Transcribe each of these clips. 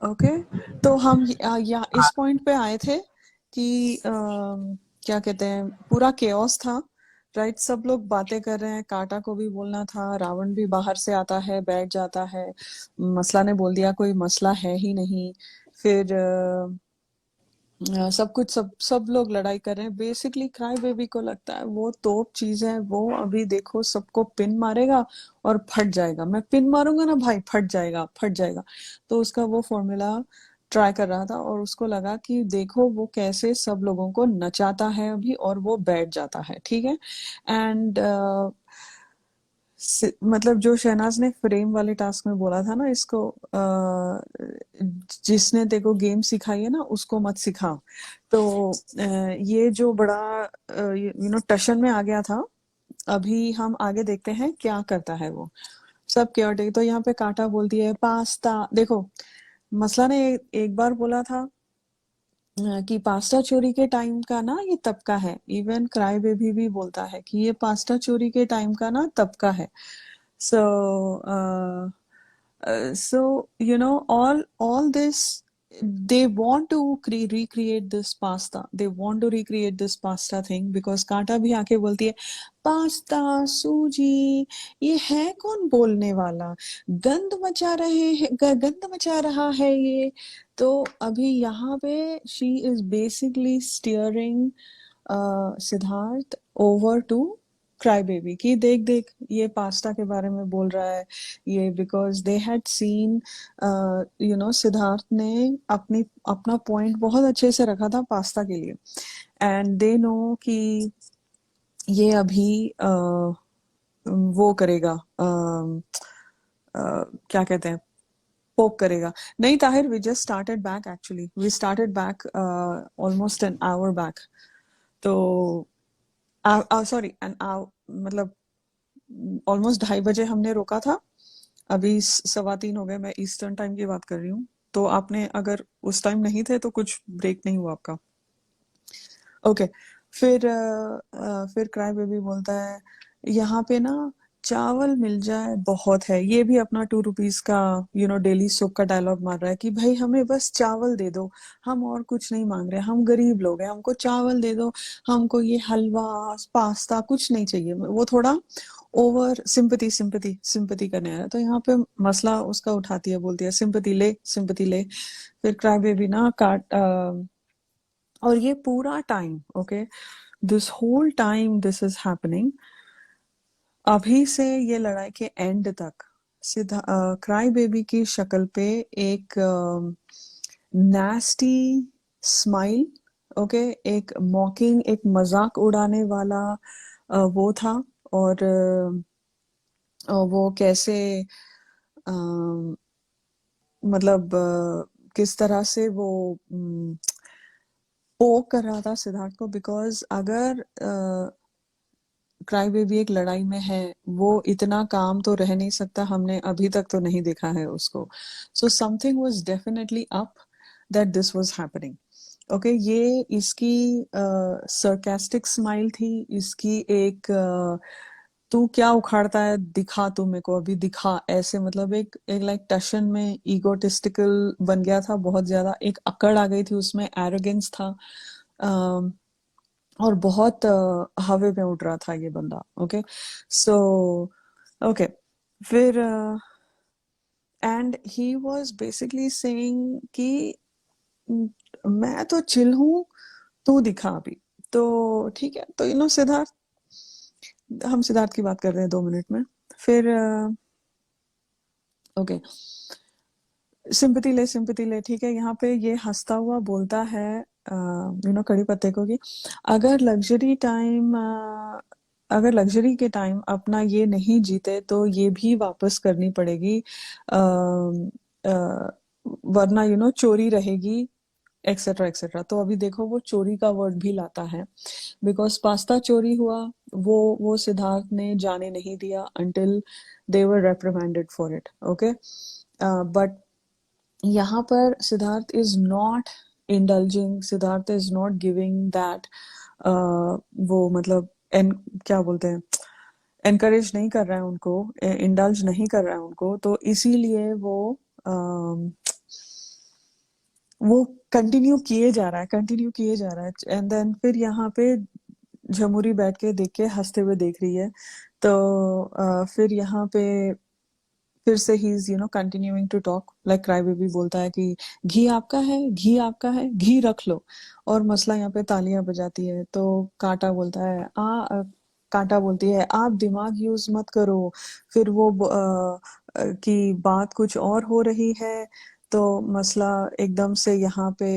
Okay. तो हम इस पॉइंट पे आए थे कि क्या कहते हैं, पूरा केओस था, राइट। सब लोग बातें कर रहे हैं, काटा को भी बोलना था, रावण भी बाहर से आता है, बैठ जाता है, मसला ने बोल दिया कोई मसला है ही नहीं। फिर सब कुछ सब लोग लड़ाई कर रहे हैं। बेसिकली क्राई बेबी को लगता है वो तोप चीज है, वो अभी देखो सबको पिन मारेगा और फट जाएगा। मैं पिन मारूंगा ना भाई, फट जाएगा फट जाएगा। तो उसका वो फॉर्मूला ट्राई कर रहा था और उसको लगा कि देखो वो कैसे सब लोगों को नचाता है अभी, और वो बैठ जाता है, ठीक है। एंड मतलब जो शहनाज ने फ्रेम वाले टास्क में बोला था ना इसको, जिसने तेको गेम सिखाई है ना उसको मत सिखा। तो ये जो बड़ा टशन में आ गया था। अभी हम आगे देखते हैं क्या करता है वो। सब केओटिक। तो यहाँ पे कांटा बोलती है पास्ता। देखो, मसला ने एक बार बोला था कि पास्ता चोरी के टाइम का ना ये तब का है। इवन क्राई बेबी भी बोलता है कि ये पास्ता चोरी के टाइम का ना तब का है। So, all this, they want to recreate this pasta. They want to recreate this pasta thing because कांटा भी आके बोलती है पास्ता सूजी, ये है कौन बोलने वाला, गंद मचा रहे हैं, गंद मचा रहा है ये। तो अभी यहाँ पे she is basically steering Siddharth over to cry baby की देख देख ये पास्ता के बारे में बोल रहा है ये, because they had seen Siddharth ने अपना पॉइंट बहुत अच्छे से रखा था पास्ता के लिए। एंड दे नो कि ये अभी वो करेगा, क्या कहते हैं, पोक करेगा। नहीं Tahir, we just started back, actually we started back almost an hour back. तो सॉरी एन आवर, मतलब ऑलमोस्ट 2:30 बजे हमने रोका था। अभी 3:15 हो गए। मैं ईस्टर्न टाइम की बात कर रही हूँ। तो आपने अगर उस टाइम नहीं थे तो कुछ ब्रेक नहीं हुआ आपका। ओके। फिर क्राई बेबी बोलता है यहाँ पे ना चावल मिल जाए बहुत है। ये भी अपना 2 रुपीज का डेली सोप का डायलॉग मार रहा है कि भाई हमें बस चावल दे दो, हम और कुछ नहीं मांग रहे, हम गरीब लोग हैं, हमको चावल दे दो, हमको ये हलवा पास्ता कुछ नहीं चाहिए। वो थोड़ा ओवर सिंपैथी सिंपैथी सिंपैथी करने आया। तो यहाँ पे मसला उसका उठाती है, बोलती है सिंपैथी ले सिंपैथी ले। फिर क्राई बेबी ना और ये पूरा time, okay, this whole time this is happening, अभी से ये लड़ाई के एंड तक, सीधा क्राई बेबी की शक्ल पे एक नास्टी स्माइल, ओके, एक मॉकिंग, एक मजाक उड़ाने वाला वो था। और वो कैसे मतलब किस तरह से वो पोक कर रहा था सिद्धार्थ को। बिकॉज अगर क्राई बेबी एक लड़ाई में है, वो इतना काम तो रह नहीं सकता, हमने अभी तक तो नहीं देखा है उसको। So something was definitely up that this was happening. Okay, ये इसकी सरकास्टिक स्माइल थी, इसकी एक तू क्या उखाड़ता है दिखा, तू मेरे को अभी दिखा, ऐसे मतलब एक एक लाइक टशन में ईगोटिस्टिकल बन गया था बहुत ज्यादा। एक अकड़ आ गई थी उसमें, एरोगेंस था। और बहुत हवे में उड़ रहा था ये बंदा। ओके। So okay. फिर and he was basically saying कि मैं तो चिल हूँ, तू दिखा अभी। तो ठीक है, तो सिद्धार्थ, हम सिद्धार्थ की बात कर रहे हैं 2 मिनट में। फिर ओके, सिंपैथी ले, ठीक है। यहाँ पे ये हंसता हुआ बोलता है कड़ी पत्ते को कि अगर लग्जरी टाइम अगर लग्जरी के टाइम अपना ये नहीं जीते तो ये भी वापस करनी पड़ेगी, वरना चोरी रहेगी, एक्सेट्रा एक्सेट्रा। तो अभी देखो वो चोरी का वर्ड भी लाता है, बिकॉज पास्ता चोरी हुआ, वो सिद्धार्थ ने जाने नहीं दिया until they were reprimanded for it, okay। But यहाँ पर Siddharth is not indulging, Siddharth is not giving that वो मतलब क्या बोलते हैं, एनकरेज नहीं कर रहा है उनको, इंडल्ज नहीं कर रहा है उनको, तो इसीलिए वो कंटिन्यू किए जा रहा है, कंटिन्यू किए जा रहा है। एंड देन फिर यहाँ पे झमुरी बैठ के देख के हंसते हुए देख रही है। तो फिर यहाँ पे फिर से ही is continuing to talk, like cry baby बोलता है कि घी आपका है, घी आपका है, घी रख लो। और मसला यहाँ पे तालियां बजाती है। तो कांटा बोलता है कांटा बोलती है आप दिमाग यूज मत करो। फिर वो कि बात कुछ और हो रही है। तो मसला एकदम से यहाँ पे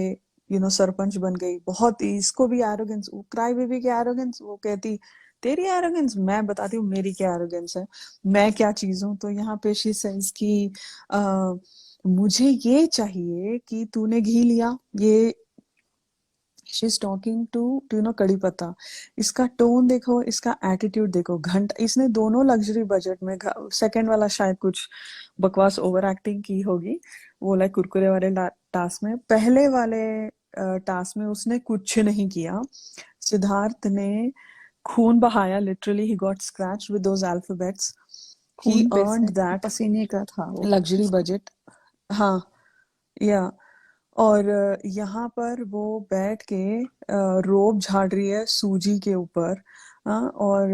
सरपंच बन गई। बहुत इसको भी एरोगेंस, क्राई बेबी की एरोगेंस, वो कहती तेरी एरोगेंस, मैं बताती हूँ मेरी क्या एरोगेंस है, मैं क्या चीज हूँ। तो यहाँ पे शी सेंस कि आ, मुझे ये चाहिए कि तूने घी लिया, ये शी इज टॉकिंग टू कड़ी पत्ता। इसका टोन देखो, इसका एटीट्यूड देखो। घंटा इसने दोनों लग्जरी बजट में, सेकंड वाला शायद कुछ बकवास ओवर एक्टिंग की होगी, वो लाइक कुरकुरे वाले टास्क में। पहले वाले टास्क में उसने कुछ नहीं किया। सिद्धार्थ ने खून बहाया, literally he got scratch with those alphabets. He खून पे अर्नड से दैट पसीने का था वो। Luxury budget. हाँ, या और यहाँ पर वो बैठ के रोब झाड़ रही है सूजी के ऊपर। और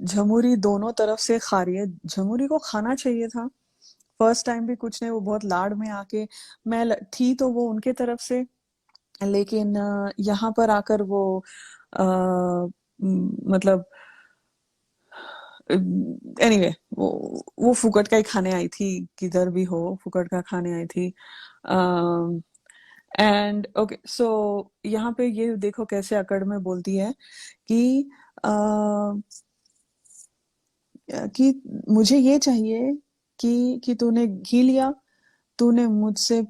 झमुरी दोनों तरफ से खा रही है। झमुरी को खाना चाहिए था, फर्स्ट टाइम भी कुछ नहीं, वो बहुत लाड में आके थी तो वो उनके तरफ से। लेकिन यहाँ पर आकर वो मतलब एनीवे वो फुकट का ही खाने आई थी, किधर भी हो फुकट का खाने आई थी। एंड ओके, सो यहाँ पे ये देखो कैसे अकड़ में बोलती है कि कि मुझे ये चाहिए कि तूने घी लिया, तूने मुझसे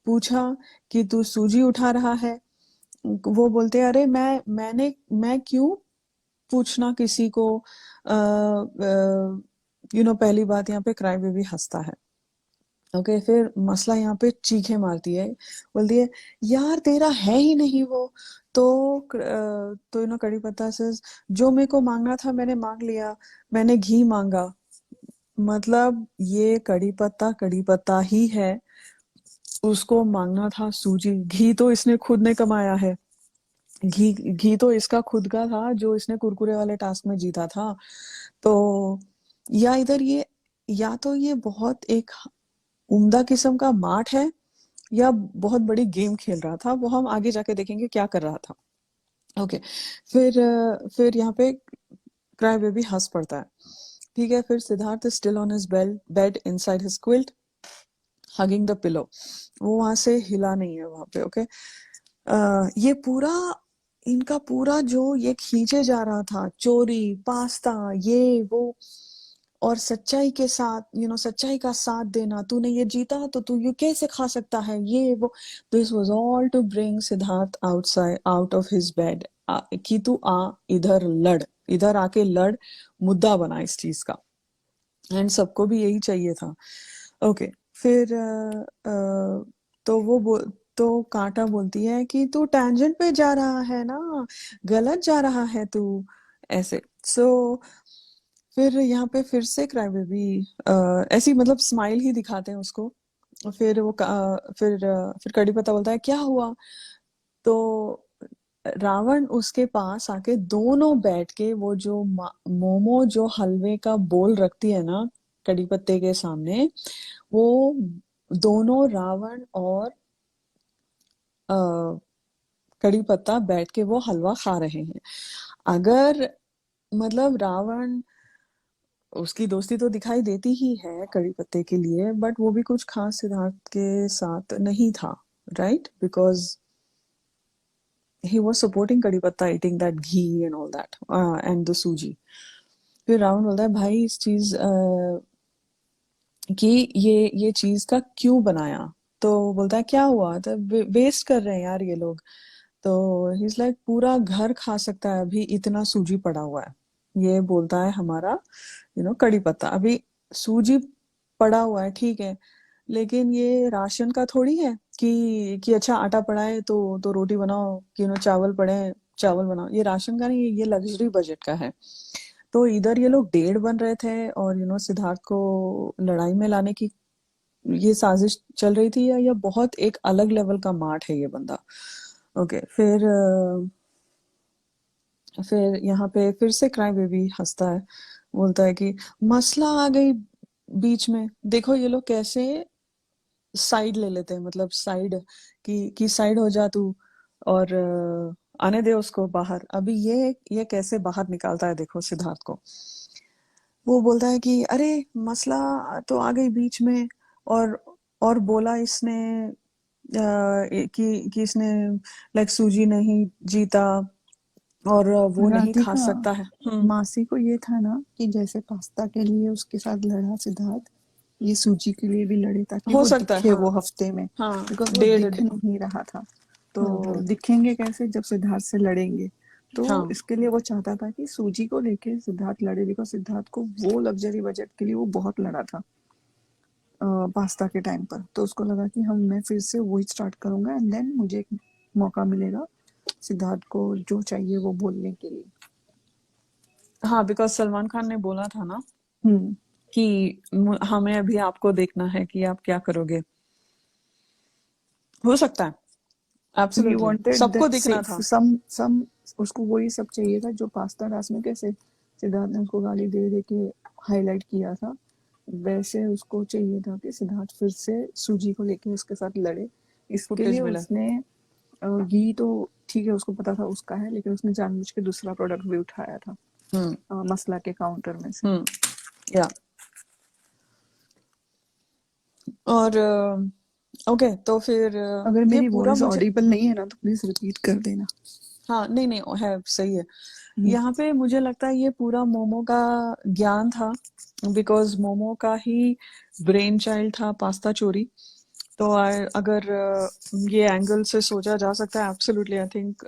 पूछा कि तू सूजी उठा रहा है। वो बोलते अरे मैं क्यों पूछना किसी को। पहली बात यहाँ पे क्राई बेबी हंसता है। ओके, फिर मसला यहाँ पे चीखे मारती है, बोलती है यार तेरा है ही नहीं वो। तो कड़ी पत्ता से जो मेरे को मांगना था मैंने मांग लिया, मैंने घी मांगा। मतलब ये कड़ी पत्ता ही है, उसको मांगना था सूजी। घी तो इसने खुद ने कमाया है, घी घी तो इसका खुद का था जो इसने कुरकुरे वाले टास्क में जीता था। तो या इधर ये, या तो ये बहुत एक उम्दा किस्म का मार्ट है, या बहुत बड़ी गेम खेल रहा था। वो हम आगे जाके देखेंगे क्या कर रहा था। ओके, फिर यहाँ पे क्राई बेबी हंस पड़ता है। ठीक है, फिर Siddharth still on his bed inside his quilt hugging the pillow. वो वहां से हिला नहीं है वहां पे। ओके, ये पूरा इनका पूरा जो ये खींचे जा रहा था, चोरी, पास्ता, ये वो, और सच्चाई के साथ सच्चाई का साथ देना, तूने ये जीता तो तू ये कैसे खा सकता है, ये वो। This was all to bring Siddharth outside out of his bed, कि तू आ इधर लड़, इधर आके लड़, मुद्दा बना इस चीज का। एंड सबको भी यही चाहिए था। ओके, फिर तो तो कांटा बोलती है कि तू टैंजेंट पे जा रहा है ना, गलत जा रहा है तू, ऐसे। सो फिर यहाँ पे फिर से क्राई बेबी ऐसी मतलब स्माइल ही दिखाते हैं उसको। फिर फिर कड़ी पत्ता बोलता है क्या हुआ। तो रावण उसके पास आके दोनों बैठ के वो जो मोमो जो हलवे का बोल रखती है ना कड़ी पत्ते के सामने, वो दोनों रावण और कड़ी पत्ता बैठ के वो हलवा खा रहे हैं। अगर मतलब रावण, उसकी दोस्ती तो दिखाई देती ही है कड़ी पत्ते के लिए, बट वो भी कुछ खास सिद्धार्थ के साथ नहीं था, right? Because he was supporting कड़ी पत्ता eating that ghee and all that and the सूजी। फिर रावण बोलता है भाई इस चीज कि ये चीज का क्यों बनाया। तो बोलता है क्या हुआ, तो वेस्ट कर रहे हैं यार ये लोग। तो ही इज लाइक पूरा घर खा सकता है अभी, इतना सूजी पड़ा हुआ है। ये बोलता है हमारा कड़ी पत्ता, अभी सूजी पड़ा हुआ है ठीक है, लेकिन ये राशन का थोड़ी है कि अच्छा आटा पड़ा है तो रोटी बनाओ, कि चावल पड़े हैं चावल बनाओ, ये राशन का नहीं, ये लग्जरी बजट का है। तो इधर ये लोग डेढ़ बन रहे थे और सिद्धार्थ को लड़ाई में लाने की ये साजिश चल रही थी, या ये बहुत एक अलग लेवल का मार्ट है ये बंदा। ओके, फिर यहाँ पे फिर से क्राई बेबी हंसता है, बोलता है कि मसला आ गई बीच में, देखो ये लोग कैसे साइड ले लेते हैं, मतलब साइड की साइड हो जा तू, और आने दे उसको बाहर। अभी ये कैसे बाहर निकालता है देखो सिद्धार्थ को। वो बोलता है कि अरे मसला तो आ गई बीच में, और बोला इसने कि इसने लाइक सूजी नहीं जीता और वो नहीं खा राधिका, सकता है। मासी को ये था ना कि जैसे पास्ता के लिए उसके साथ लड़ा सिद्धार्थ, ये सूजी के लिए भी लड़े ताकि हो वो सकता है, दिखे हाँ। वो हफ्ते में, हाँ, बिकॉज वो डेढ़ दिख नहीं रहा था। तो हम्म। दिखेंगे कैसे जब सिद्धार्थ से लड़ेंगे। तो हाँ, इसके लिए वो चाहता था कि सूजी को लेके सिद्धार्थ लड़े, बिकॉज सिद्धार्थ को वो लग्जरी बजट के लिए वो बहुत लड़ा था पास्ता के टाइम पर। तो उसको लगा कि मैं फिर से वही स्टार्ट करूंगा एंड देन मुझे एक मौका मिलेगा सिद्धार्थ को जो चाहिए वो बोलने के लिए। हाँ, बिकॉज सलमान खान ने बोला था ना हम्म। कि हमें अभी आपको देखना है कि आप क्या करोगे। हो सकता है, ही एब्सोल्युटली वांटेड सबको दैट दिखना था। सम उसको वही सब चाहिए था जो पास्ता रास में कैसे सिद्धार्थ ने उसको गाली दे दे के हाईलाइट किया था, वैसे उसको चाहिए था कि सिद्धार्थ फिर से सूजी को लेके उसके साथ लड़े। इसके लिए फुटेज मिला। उसने घी तो ठीक है उसको पता था उसका है, लेकिन उसने जानबूझ के दूसरा प्रोडक्ट भी उठाया था हम्म। मसला के काउंटर में से। हम्म। या और ओके, तो फिर अगर ये मेरी पूरा वॉइस मुझे, ऑडिबल नहीं है ना तो प्लीज रिपीट कर देना। हाँ नहीं नहीं है, सही है। हम्म। यहाँ पे मुझे लगता है ये पूरा मोमो का ज्ञान था, बिकॉज मोमो का ही ब्रेन चाइल्ड था पास्ता चोरी। तो अगर ये एंगल से सोचा जा सकता है, एब्सोल्युटली आई थिंक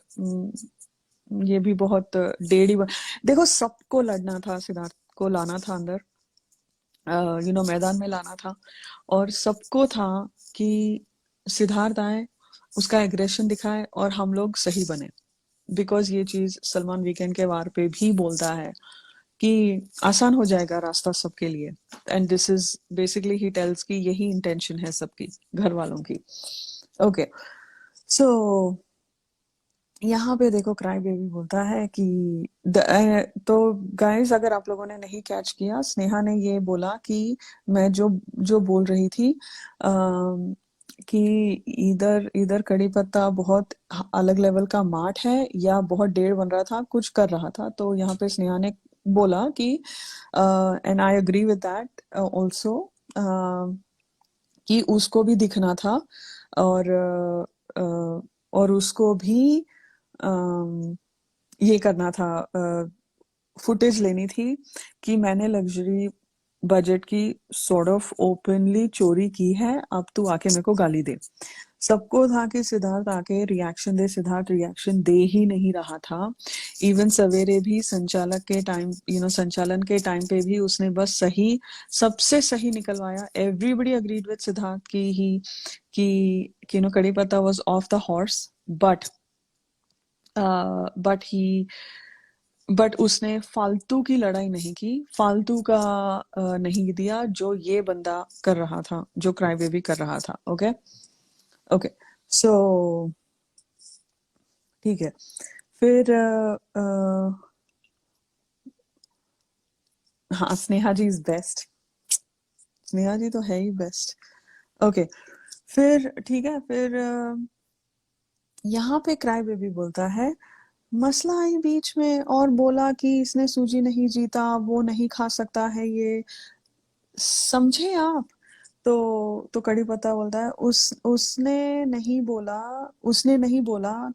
ये भी बहुत देखो सबको लड़ना था, सिद्धार्थ को लाना था अंदर, मैदान में लाना था, और सबको था कि सिद्धार्थ आए, उसका एग्रेशन दिखाए और हम लोग सही बने। बिकॉज ये चीज सलमान वीकेंड के वार पे भी बोलता है कि आसान हो जाएगा रास्ता सबके लिए, and this is basically he tells कि यही इंटेंशन है सबकी, घर वालों की। ओके, सो यहाँ पे देखो क्राई बेबी बोलता है कि तो गाइस, अगर आप लोगों ने नहीं कैच किया, स्नेहा ने ये बोला कि मैं जो जो बोल रही थी कि इधर इधर कड़ी पत्ता बहुत अलग लेवल का मार्ट है, या बहुत डेढ़ बन रहा था, कुछ कर रहा था। तो यहाँ पे स्नेहा ने बोला कि and I agree with that also, कि उसको भी दिखना था, और और उसको भी अम, ये करना था, फुटेज लेनी थी कि मैंने लग्जरी बजट की सॉर्ट ऑफ ओपनली चोरी की है, अब तू आके मेरे को गाली दे। सबको था कि सिद्धार्थ आके रिएक्शन दे, सिद्धार्थ रिएक्शन दे ही नहीं रहा था। इवन सवेरे भी संचालक के टाइम, संचालन के टाइम पे भी उसने बस सही, सबसे सही निकलवाया। एवरीबडी अग्रीड विद सिद्धार्थ की ही कि कड़ी पत्ता was of the horse, but but he but उसने फालतू की लड़ाई नहीं की, फालतू का नहीं दिया जो ये बंदा कर रहा था, जो क्राई बेबी कर रहा था। ओके, ओके, सो ठीक है। फिर हाँ, स्नेहा जी इज बेस्ट, स्नेहा जी तो है ही बेस्ट। ओके, फिर ठीक है, फिर यहाँ पे क्राई बेबी बोलता है मसला आई बीच में, और बोला कि इसने सूजी नहीं जीता, वो नहीं खा सकता है ये, समझे आप। तो कड़ी पत्ता बोलता है उसने नहीं बोला।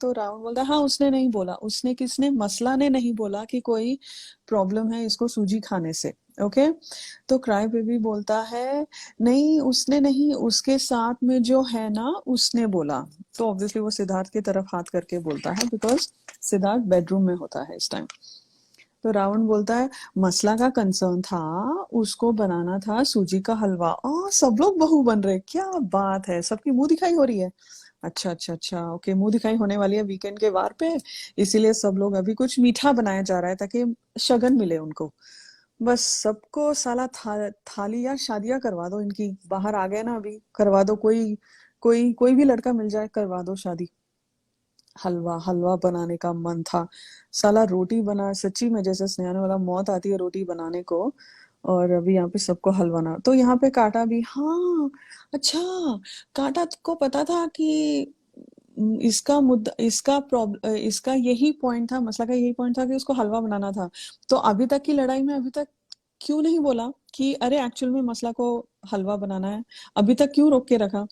तो रावण बोलता है हाँ उसने नहीं बोला, उसने किसने, मसला ने नहीं बोला कि कोई प्रॉब्लम है इसको सूजी खाने से। ओके, तो क्राई बेबी बोलता है नहीं उसने नहीं, उसके साथ में जो है ना उसने बोला। तो ऑब्वियसली वो सिद्धार्थ की तरफ हाथ करके बोलता है, बिकॉज सिद्धार्थ बेडरूम में होता है इस टाइम। तो रावण बोलता है मसला का कंसर्न था, उसको बनाना था सूजी का हलवा। सब लोग बहू बन रहे, क्या बात है, सबकी मुंह दिखाई हो रही है। अच्छा अच्छा अच्छा, ओके, मुंह दिखाई होने वाली है वीकेंड के वार पे, इसीलिए सब लोग अभी कुछ मीठा बनाया जा रहा है ताकि शगन मिले उनको। बस सबको साला थाली या शादियां करवा दो इनकी, बाहर आ गए ना अभी, करवा दो, कोई कोई कोई भी लड़का मिल जाए करवा दो शादी। हलवा हलवा बनाने का मन था, साला रोटी बना, सच्ची में जैसे स्नेहाने वाला मौत आती है रोटी बनाने को, और अभी यहाँ पे सबको हलवा ना, तो यहाँ पे कांटा भी, हाँ। अच्छा, कांटा को पता था कि इसका मुद्दा, इसका प्रॉब्लम, इसका यही पॉइंट था, मसला का यही पॉइंट था कि उसको हलवा बनाना था। तो अभी तक की लड़ाई में अभी तक क्यों नहीं बोला कि अरे एक्चुअल में मसला को हलवा बनाना है, अभी तक क्यों रोक के रखा?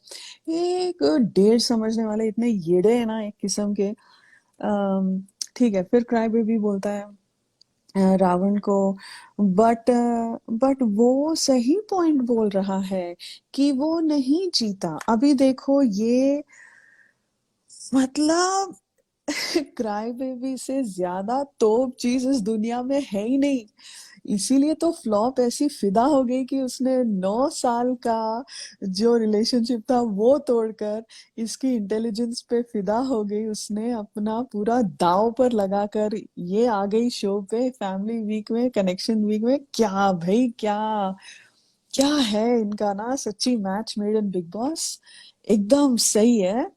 एक डेढ़ समझने वाले इतने येड़े हैं ना एक किस्म के। ठीक है, फिर क्राई बेबी बोलता है रावण को, बट बट वो सही पॉइंट बोल रहा है कि वो नहीं जीता, अभी देखो ये, मतलब क्राई बेबी से ज्यादा तोप चीज इस दुनिया में है ही नहीं। इसीलिए तो फ्लॉप ऐसी फिदा हो गई कि उसने 9 साल का जो रिलेशनशिप था वो तोड़कर इसकी इंटेलिजेंस पे फिदा हो गई, उसने अपना पूरा दांव पर लगाकर ये आ गई शो पे, फैमिली वीक में, कनेक्शन वीक में। क्या भाई, क्या क्या है इनका ना, सच्ची match made in big boss, एकदम सही है।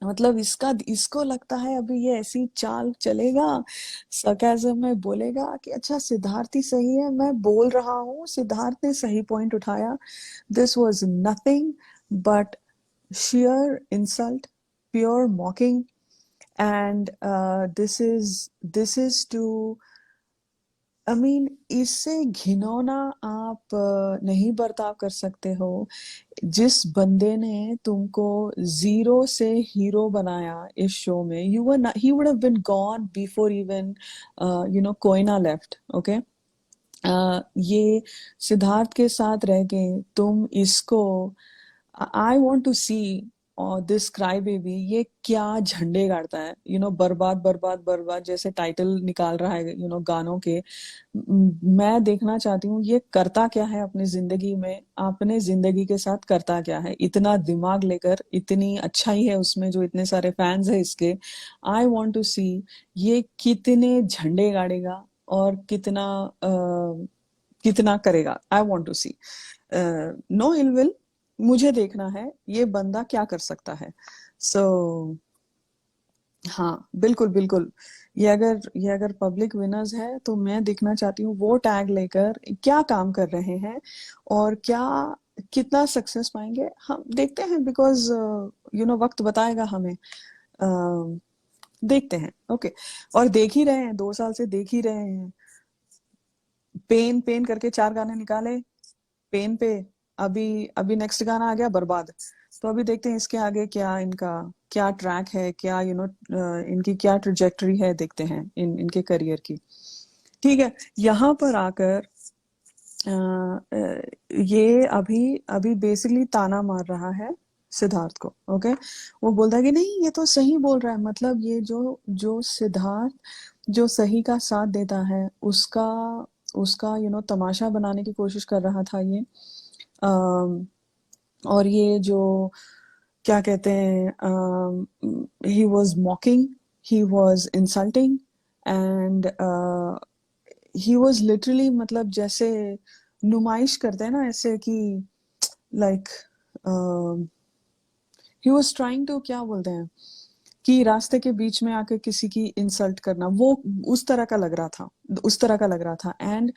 मतलब इसका, इसको लगता है अभी ये ऐसी चाल चलेगा, सरकाज़म में बोलेगा कि अच्छा सिद्धार्थ ही सही है, मैं बोल रहा हूँ सिद्धार्थ ने सही पॉइंट उठाया, this was nothing but sheer insult, pure mocking, and this is to, I mean, इससे घिनौना आप नहीं बर्ताव कर सकते हो। जिस बंदे ने तुमको जीरो से हीरो बनाया इस शो में, you were, he would have been gone before even Koyna left, okay. ये सिद्धार्थ के साथ रह के तुम इसको, आई वॉन्ट टू सी और दिस क्राई बेबी ये क्या झंडे गाड़ता है, बर्बाद बर्बाद बर्बाद जैसे टाइटल निकाल रहा है गानों के। मैं देखना चाहती हूँ ये करता क्या है अपनी जिंदगी में, अपने जिंदगी के साथ करता क्या है, इतना दिमाग लेकर, इतनी अच्छाई है उसमें जो इतने सारे फैंस है इसके। आई वॉन्ट टू सी ये कितने झंडे गाड़ेगा और कितना कितना करेगा, I want to see. No ill will, मुझे देखना है ये बंदा क्या कर सकता है। सो हाँ, बिल्कुल बिल्कुल, ये अगर पब्लिक विनर्स है तो मैं देखना चाहती हूँ वो टैग लेकर क्या काम कर रहे हैं, और क्या कितना सक्सेस पाएंगे हम देखते हैं, बिकॉज वक्त बताएगा हमें। अ, देखते हैं, ओके। और देख ही रहे हैं, 2 साल से देख ही रहे हैं, पेन पेन करके 4 गाने निकाले, पेन पे, अभी अभी नेक्स्ट गाना आ गया बर्बाद। तो अभी देखते हैं इसके आगे क्या इनका, क्या ट्रैक है, क्या इनकी क्या ट्रेजेक्टरी है, देखते हैं इनके करियर की। ठीक है, यहाँ पर आकर ये अभी अभी बेसिकली ताना मार रहा है सिद्धार्थ को, ओके। वो बोलता है कि नहीं ये तो सही बोल रहा है, मतलब ये जो जो सिद्धार्थ जो सही का साथ देता है उसका उसका तमाशा बनाने की कोशिश कर रहा था ये। अम, और ये जो क्या कहते हैं, he was mocking, he was insulting, and he was literally, मतलब जैसे नुमाइश करते हैं ना ऐसे कि like, he was trying to, क्या बोलते हैं, कि रास्ते के बीच में आके किसी की इंसल्ट करना, वो उस तरह का लग रहा था, उस तरह का लग रहा था। एंड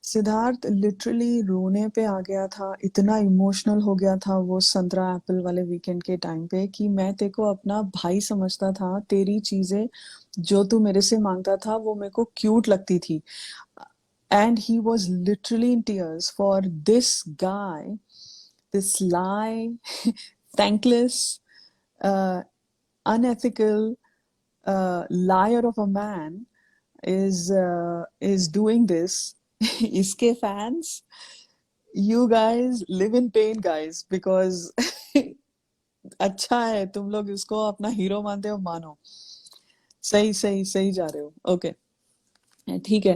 सिद्धार्थ लिटरली रोने पे आ गया था, इतना इमोशनल हो गया था वो संतरा एप्पल वाले वीकेंड के टाइम पे, कि मैं तेरे को अपना भाई समझता था, तेरी चीजें जो तू मेरे से मांगता था वो मेरे को क्यूट लगती थी। And he was literally in tears for this guy, this lie, thankless, unethical liar of a man is doing this. इसके fans, you guys live in pain guys, because अच्छा है तुम लोग इसको अपना हीरो मानते हो, मानो, सही सही सही जा रहे हो, ओके। ठीक है,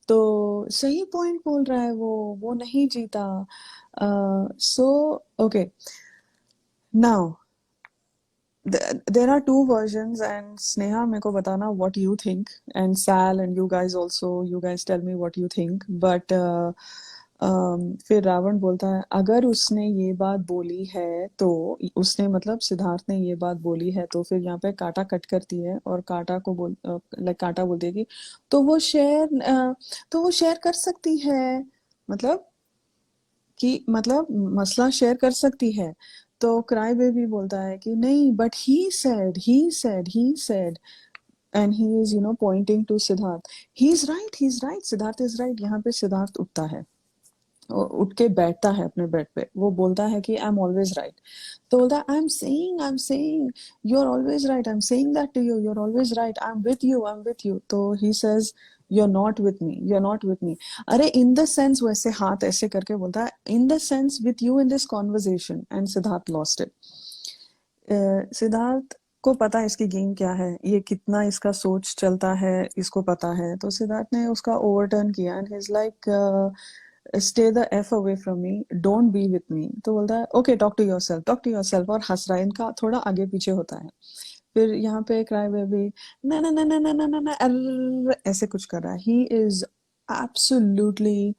तो सही पॉइंट बोल रहा है वो नहीं जीता। So okay, now there are two versions, and Sneha मेरे को बताना what you think, and Sal and you guys also, you guys tell me what you think. But फिर रावण बोलता है अगर उसने ये बात बोली है तो, उसने मतलब सिद्धार्थ ने ये बात बोली है तो, फिर यहाँ पे काटा कट करती है और काटा को लाइक काटा बोलती है कि तो वो शेयर कर सकती है, मतलब कि मतलब मसला शेयर कर सकती है। तो क्राई बेबी बोलता है कि नहीं, but he said and he is pointing to Siddharth, he is right, Siddharth is right. यहाँ पे सिद्धार्थ उठता है, उठ के बैठता है अपने बेड पे, वो बोलता है कि आई एम ऑलवेज राइट। तो बोलता है I am saying you are always right, I am saying that to you, you are always right, I am with you. तो he says you are not with me, you are not with me. अरे in the sense, वैसे हाथ ऐसे करके बोलता है in the sense with you in this conversation, and Siddharth lost it. Siddharth को पता है इसकी गेम क्या है, ये कितना इसका सोच चलता है, इसको पता है। तो सिद्धार्थ ने उसका ओवरटर्न किया and he is like stay the F away from me, don't be with me. तो बोलता है ओके टॉक टू योरसेल्फ, और हंस रहा है। इनका थोड़ा आगे पीछे होता है। फिर यहाँ पे क्राई बेबी ना ना ना ना ना ना ना ना ऐसे कुछ कर रहा है। ही इज एब्सोल्युटली,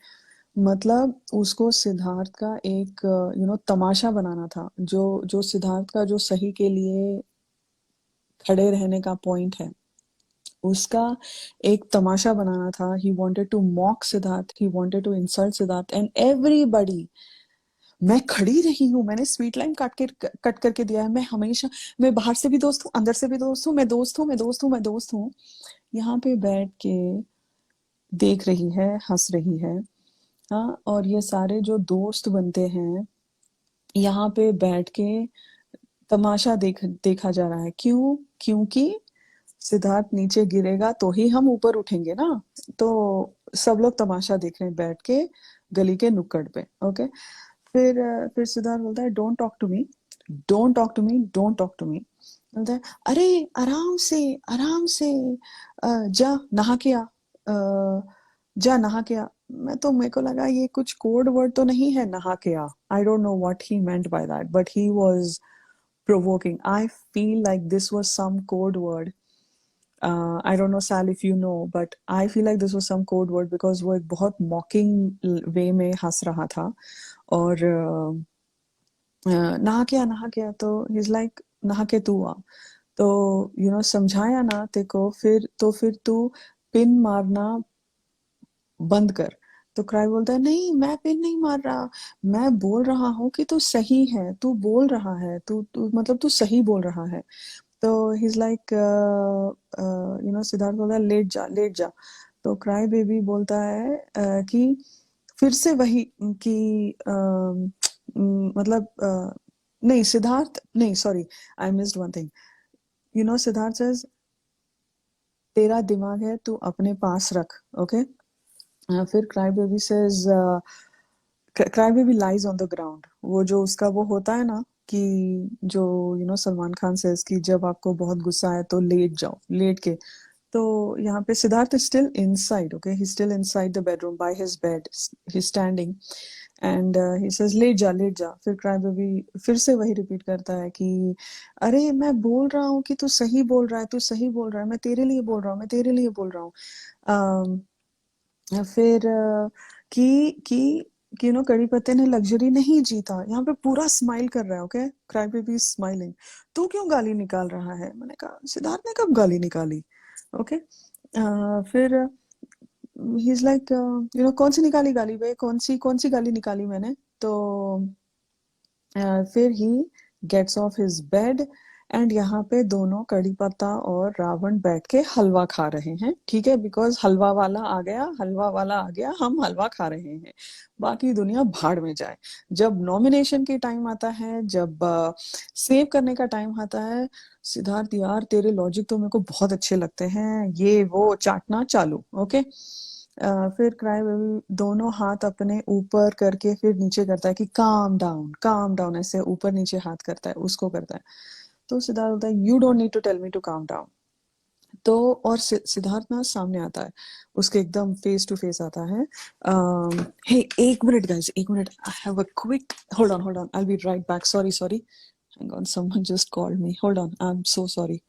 मतलब उसको सिद्धार्थ का एक तमाशा बनाना था। जो जो सिद्धार्थ का जो सही के लिए खड़े रहने का पॉइंट है, उसका एक तमाशा बनाना था। He wanted to mock Siddharth, he wanted to insult Siddharth and everybody. मैं खड़ी रही हूँ, मैंने स्वीट लाइन कट करके दिया है। मैं हमेशा, मैं बाहर से भी दोस्त हूँ, अंदर से भी दोस्त हूँ, मैं दोस्त हूँ। यहाँ पे बैठ के देख रही है, हंस रही है। हाँ, और ये सारे जो दोस्त बनते हैं, यहाँ पे बैठ के तमाशा देखा जा रहा है। क्यों? क्योंकि सिद्धार्थ नीचे गिरेगा तो ही हम ऊपर उठेंगे ना। तो सब लोग तमाशा देख रहे हैं बैठ के गली के नुक्कड़ पे। ओके, फिर सिद्धार्थ बोलता है don't talk to me, don't talk to me, don't talk to me. बोलता है अरे आराम से, आराम से, जा नहा के आ, जा नहा के आ। मैं तो, मेरे को लगा ये कुछ कोड वर्ड तो नहीं है नहा के आ। I don't know what he meant by that, but he was provoking. I feel like this was some code word. I don't know Sal if you know, but I feel like this was some code word because वो एक बहुत mocking way में हंस रहा था। और नहा के आ, तो he's like नहा के तू आ। तो समझाया ना तेरे को, फिर तू पिन मारना बंद कर। तो क्राई बोलता है नहीं, मैं पिन नहीं मार रहा, मैं बोल रहा हूँ कि तू सही है, तू बोल रहा है, तू मतलब तू सही बोल रहा है। तो ही इज लाइक सिद्धार्थ बोलता है लेट जा, लेट जा। तो क्राई बेबी बोलता है कि फिर से वही कि मतलब नहीं, सिद्धार्थ नहीं, sorry, I missed one thing. Siddharth says तेरा दिमाग है तू अपने पास रख। ओके, फिर cry baby says, cry baby lies on the ground. वो जो उसका वो होता है ना कि जो सलमान खान सेज कि जब आपको बहुत गुस्सा है तो लेट जाओ, लेट के। तो यहाँ पे Siddharth is still inside, okay, he still inside the bedroom by his bed, he standing and he says late जा, लेट जा। फिर क्राई बेबी फिर से वही रिपीट करता है कि अरे मैं बोल रहा हूँ कि तू सही बोल रहा है, तू सही बोल रहा है, मैं तेरे लिए बोल रहा हूँ, मैं तेरे लिए बोल रहा हूँ। फिर कि कड़ी पत्ते ने लग्जरी नहीं जीता। यहाँ पे पूरा स्माइल कर रहा है। Okay, cry baby smiling. तू क्यों गाली निकाल रहा है? मैंने कहा सिद्धार्थ ने कब गाली निकाली? ओके, फिर ही इज लाइक कौन सी निकाली गाली बे, कौन सी गाली निकाली मैंने? तो फिर he gets off his bed and यहाँ पे दोनों कड़ी पत्ता और रावण बैठ के हलवा खा रहे हैं। ठीक है, बिकॉज हलवा वाला आ गया, हलवा वाला आ गया, हम हलवा खा रहे हैं, बाकी दुनिया भाड़ में जाए। जब नॉमिनेशन के टाइम आता है, जब सेव करने का टाइम आता है, सिद्धार्थ यार तेरे लॉजिक तो मेरे को बहुत अच्छे लगते हैं, ये वो चाटना चालू। ओके, फिर क्राई बेबी दोनों हाथ अपने ऊपर करके फिर नीचे करता है कि काम डाउन, ऐसे ऊपर नीचे हाथ करता है, उसको करता है। तो सिद्धार्थ बोलता है you don't need to tell me to calm down. तो और सिद्धार्थ ना सामने आता है, उसके एकदम फेस टू फेस आता है। हे एक मिनट गाइस, एक minute, I have a quick, hold on, I will B right back, sorry. Hang on, someone just called me. Hold on, I'm so sorry.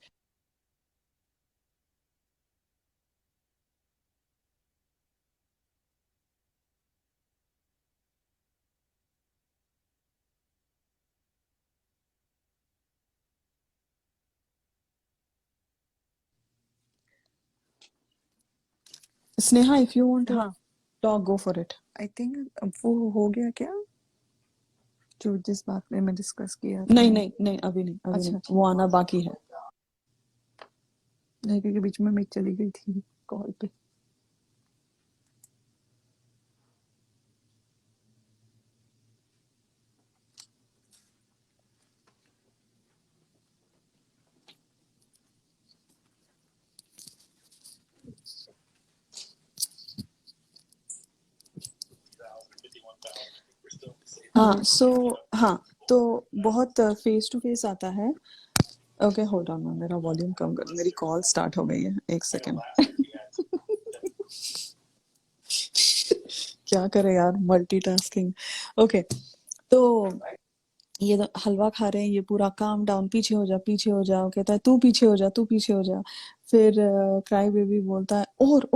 Sneha, if you want to हाँ talk, go for it. I think वो हो गया क्या जो जिस बात में मैं डिस्कस किया था नहीं नहीं नहीं, अभी नहीं, अभी नहीं, अच्छा वो ठीक आना बाकी है. नहीं क्योंकि बीच में मैं चली गई थी कॉल पे हाँ, हाँ, तो बहुत फेस टू फेस आता है. ओके, होल्ड ऑन, मैं मेरा वॉल्यूम कम कर, मेरी कॉल स्टार्ट हो गई है, एक सेकेंड. क्या करे यार, मल्टीटास्किंग. ओके, तो ये तो हलवा खा रहे हैं, ये पूरा काम डाउन, पीछे हो जा, पीछे हो जा, कहता है तू पीछे हो जा, तू पीछे हो जा. फिर क्राई बेबी बोलता है और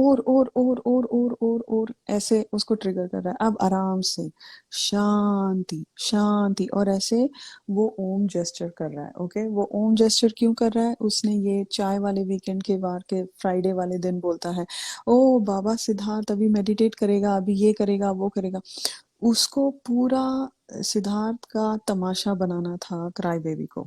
ऐसे उसको ट्रिगर कर रहा है. अब आराम से, शांति शांति, और ऐसे वो ओम जेस्चर कर रहा है. ओके, वो ओम जेस्चर क्यों कर रहा है? उसने ये चाय वाले वीकेंड के बार के फ्राइडे वाले दिन बोलता है, ओ बाबा सिद्धार्थ अभी मेडिटेट करेगा, अभी ये करेगा, वो करेगा. उसको पूरा सिद्धार्थ का तमाशा बनाना था क्राई बेबी को.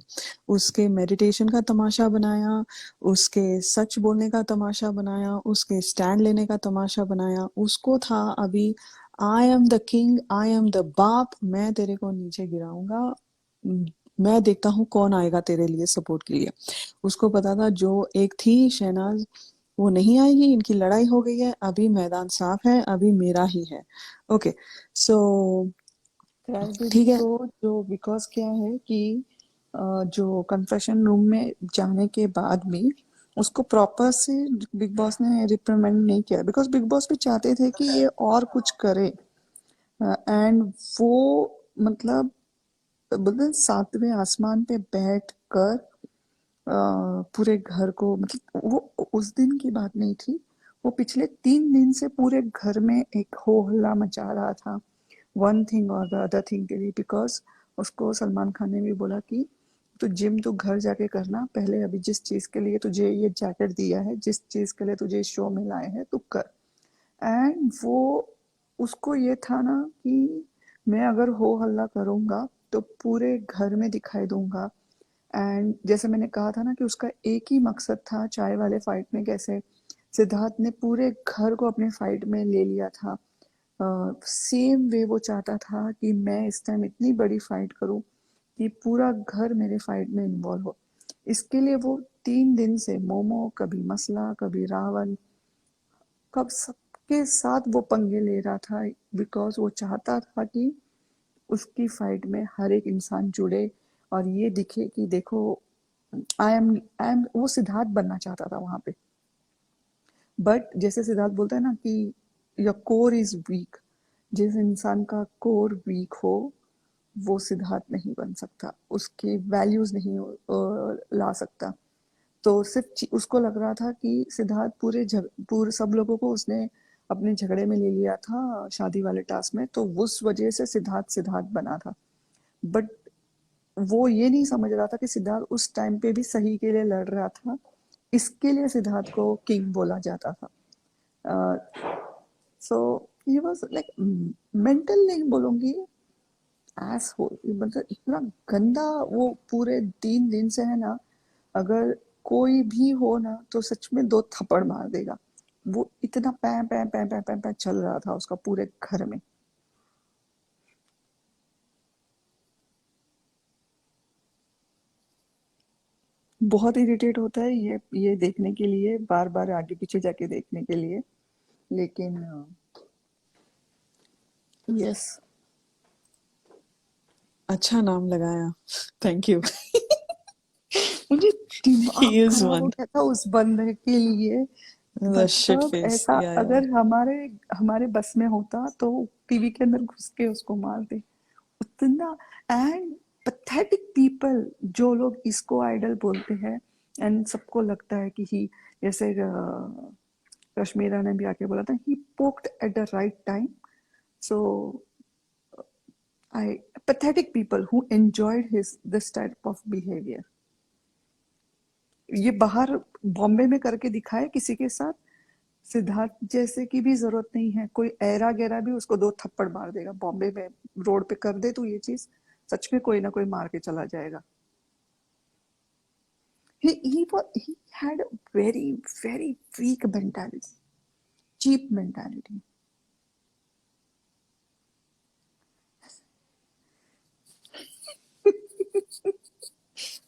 उसके मेडिटेशन का तमाशा बनाया, उसके सच बोलने का तमाशा बनाया, उसके स्टैंड लेने का तमाशा बनाया. उसको था अभी, I am the king, I am the बाप, मैं तेरे को नीचे गिराऊंगा, मैं देखता हूँ कौन आएगा तेरे लिए सपोर्ट के लिए. उसको पता था जो एक थी शहनाज, वो नहीं आएगी, इनकी लड़ाई हो गई है, अभी मैदान साफ है, अभी मेरा ही है. ओके, सो क्राई बेबी ठीक है. को जो बिकॉज क्या है कि जो कन्फेशन रूम में जाने के बाद भी उसको प्रॉपर से बिग बॉस ने रिप्रिमेंड नहीं किया बिकॉज बिग बॉस भी चाहते थे कि ये और कुछ करे एंड वो मतलब बोलते हैं, सातवें आसमान पे बैठ कर पूरे घर को मतलब वो उस दिन की बात नहीं थी वो पिछले 3 दिन से पूरे घर में एक हो हल्ला मचा रहा था वन थिंग और द अदर थिंग के लिए बिकॉज उसको सलमान खान ने भी बोला कि तू जिम तो घर जाके करना पहले अभी जिस चीज के लिए तुझे ये जैकेट दिया है जिस चीज के लिए तुझे इस शो में लाए हैं तू कर एंड वो उसको ये था ना कि मैं अगर हो हल्ला करूंगा तो पूरे घर में दिखाई दूंगा एंड जैसे मैंने कहा था ना कि उसका एक ही मकसद था चाय वाले फाइट में कैसे सिद्धार्थ ने पूरे घर को अपने फाइट में ले लिया था सेम वे वो चाहता था कि मैं इस टाइम इतनी बड़ी फाइट करूं कि पूरा घर मेरे फाइट में इन्वॉल्व हो इसके लिए वो 3 दिन से मोमो कभी मसला कभी रावण कब सबके साथ वो पंगे ले रहा था बिकॉज वो चाहता था कि उसकी फाइट में हर एक इंसान जुड़े और ये दिखे कि देखो आई एम वो सिद्धार्थ बनना चाहता था वहां पे बट जैसे सिद्धार्थ बोलता है ना कि योर कोर इज वीक जिस इंसान का कोर वीक हो वो सिद्धार्थ नहीं बन सकता उसकी वैल्यूज नहीं ला सकता तो सिर्फ उसको लग रहा था कि सिद्धार्थ पूरे सब लोगों को उसने अपने झगड़े में ले लिया था शादी वाले टास्क में तो उस वजह से सिद्धार्थ सिद्धार्थ बना था बट वो ये नहीं समझ रहा था कि सिद्धार्थ उस टाइम पे भी सही के लिए लड़ रहा था इसके लिए सिद्धार्थ को किंग बोला जाता था सो ही वाज लाइक मेंटल नहीं बोलूंगी एस हो मतलब इतना गंदा वो पूरे 3 दिन से है ना अगर कोई भी हो ना तो सच में 2 थप्पड़ मार देगा वो इतना पै पै पै पै पै पै चल रहा था उसका पूरे घर में बहुत इरिटेट होता है ये देखने के लिए बार बार आगे पीछे जाके देखने के लिए लेकिन यस अच्छा नाम लगाया. Thank you. मुझे दिमाग He is खराब हो one. गया था उस बंदे के लिए The shit मतलब face. ऐसा Yeah, yeah. अगर हमारे हमारे बस में होता तो टीवी के अंदर घुस के उसको मार दे उतना एंड पैथेटिक पीपल, जो लोग इसको आइडल बोलते हैं एंड सबको लगता है कि ही, जैसे कश्मीरा ने भी आके बोला था, he poked at the right time. So I pathetic people who enjoyed his this type of behaviour. ये बाहर बॉम्बे में करके दिखाए किसी के साथ, सिद्धार्थ जैसे की भी जरूरत नहीं है, कोई ऐरा गैरा भी उसको 2 थप्पड़ मार देगा. बॉम्बे में रोड पे कर दे तू ये चीज, सच में कोई ना कोई मार के चला जाएगा. he had a very weak mentality, cheap mentality.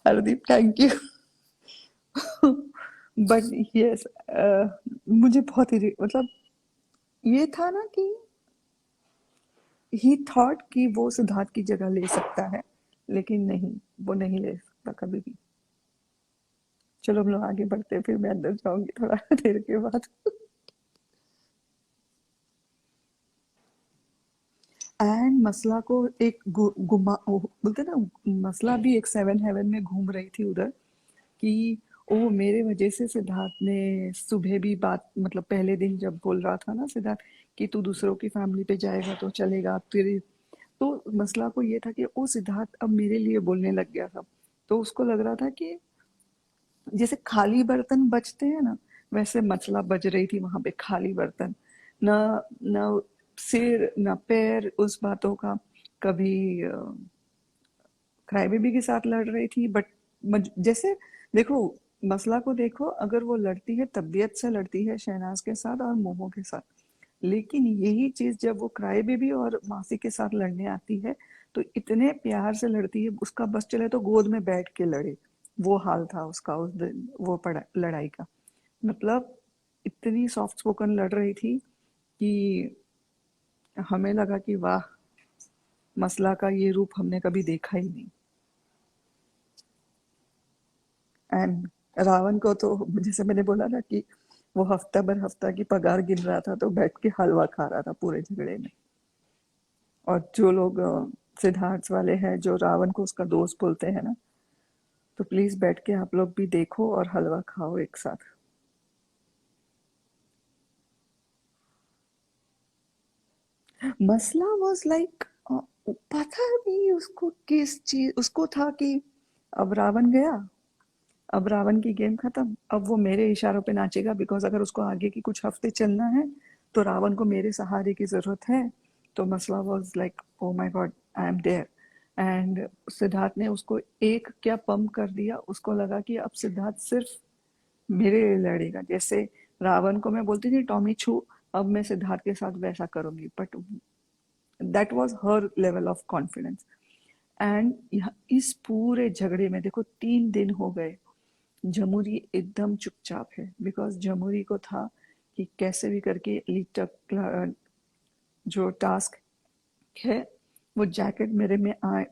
Hardeep, thank you. But yes, मुझे बहुत ही मतलब ये था ना कि ही थॉट कि वो सिद्धार्थ की जगह ले सकता है, लेकिन नहीं, वो नहीं ले सकता कभी भी. चलो हम लोग आगे बढ़ते हैं, फिर मैं अंदर जाऊंगी थोड़ा देर के बाद. एंड मसला को एक गुमा बोलते ना, मसला भी एक 7 हेवन में घूम रही थी उधर, कि ओ मेरे वजह से सिद्धार्थ ने सुबह भी बात, मतलब पहले दिन जब बोल रहा था ना सिद्धार्थ कि तू दूसरों की फैमिली पे जाएगा तो चलेगा तेरी, तो मसला को ये था कि ओ सिद्धार्थ अब मेरे लिए बोलने लग गया था. तो उसको लग रहा था कि जैसे खाली बर्तन बजते हैं ना, वैसे मसला बज रही थी वहां पे, खाली बर्तन, ना ना सिर ना पैर उस बातों का. कभी क्राई बेबी के साथ लड़ रही थी, बट जैसे देखो, मसला को देखो, अगर वो लड़ती है तबीयत से लड़ती है शहनाज के साथ और मोमो के साथ, लेकिन यही चीज जब वो क्राई बेबी और मासी के साथ लड़ने आती है तो इतने प्यार से लड़ती है, उसका बस चले तो गोद में बैठ के लड़े. वो हाल था उसका उस दिन वो लड़ाई का. मतलब इतनी सॉफ्ट स्पोकन लड़ रही थी कि हमें लगा कि वाह, मसला का ये रूप हमने कभी देखा ही नहीं. एंड रावण को तो जैसे मैंने बोला ना कि वो हफ्ता की पगार गिन रहा था, तो बैठ के हलवा खा रहा था पूरे झगड़े में. और जो लोग सिद्धार्थ वाले हैं जो रावण को उसका दोस्त बोलते हैं ना, तो प्लीज बैठ के आप लोग भी देखो और हलवा खाओ एक साथ. मसला वॉज लाइक, पता नहीं उसको किस चीज, उसको था कि अब रावण गया, अब रावण की गेम खत्म, अब वो मेरे इशारों पे नाचेगा, बिकॉज अगर उसको आगे की कुछ हफ्ते चलना है तो रावण को मेरे सहारे की जरूरत है. तो मसला was like, oh my God, I am there. And Siddharth ने उसको एक क्या पंप कर दिया, उसको लगा कि अब सिद्धार्थ सिर्फ मेरे लिए लड़ेगा. जैसे रावण को मैं बोलती थी टॉमी छू, अब मैं सिद्धार्थ के साथ वैसा करूंगी. But that was her level of confidence. And इस पूरे झगड़े में देखो 3 दिन हो गए, जमुरी एकदम चुपचाप है, बिकॉज जमुरी को था कि कैसे भी करके एलीट तक जो टास्क है, वो जैकेट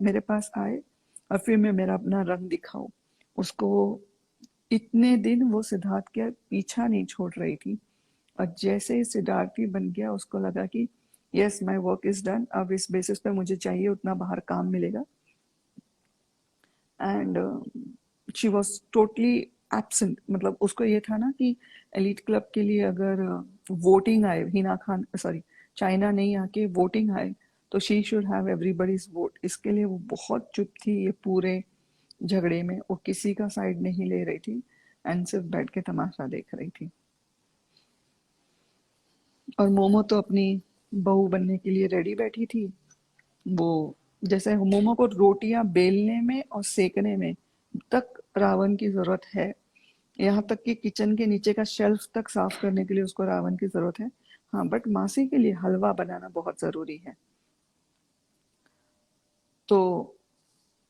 मेरे पास आए और फिर मैं मेरा अपना रंग दिखाऊं. उसको इतने दिन वो सिद्धार्थ का पीछा नहीं छोड़ रही थी, और जैसे ही सिद्धार्थी बन गया उसको लगा कि yes, my work is done, अब इस बेसिस पे मुझे चाहिए उतना बाहर काम मिलेगा. And she was totally absent. मतलब उसको ये था ना कि एलिट क्लब के लिए अगर वोटिंग आए, हिना खान सॉरी चाइना नहीं आके वोटिंग आए, तो she should have everybody's vote. इसके लिए वो बहुत चुप थी ये पूरे झगड़े में, वो किसी का साइड नहीं ले रही थी एंड सिर्फ बैठ के तमाशा देख रही थी. और मोमो तो अपनी बहू बनने के लिए रेडी बैठी थी. वो जैसे मोमो को रोटियां बेलने में और सेकने में तक रावण की जरूरत है, यहाँ तक कि किचन के नीचे का शेल्फ तक साफ करने के लिए उसको रावण की जरूरत है. हाँ, बट मासी के लिए हलवा बनाना बहुत जरूरी है. तो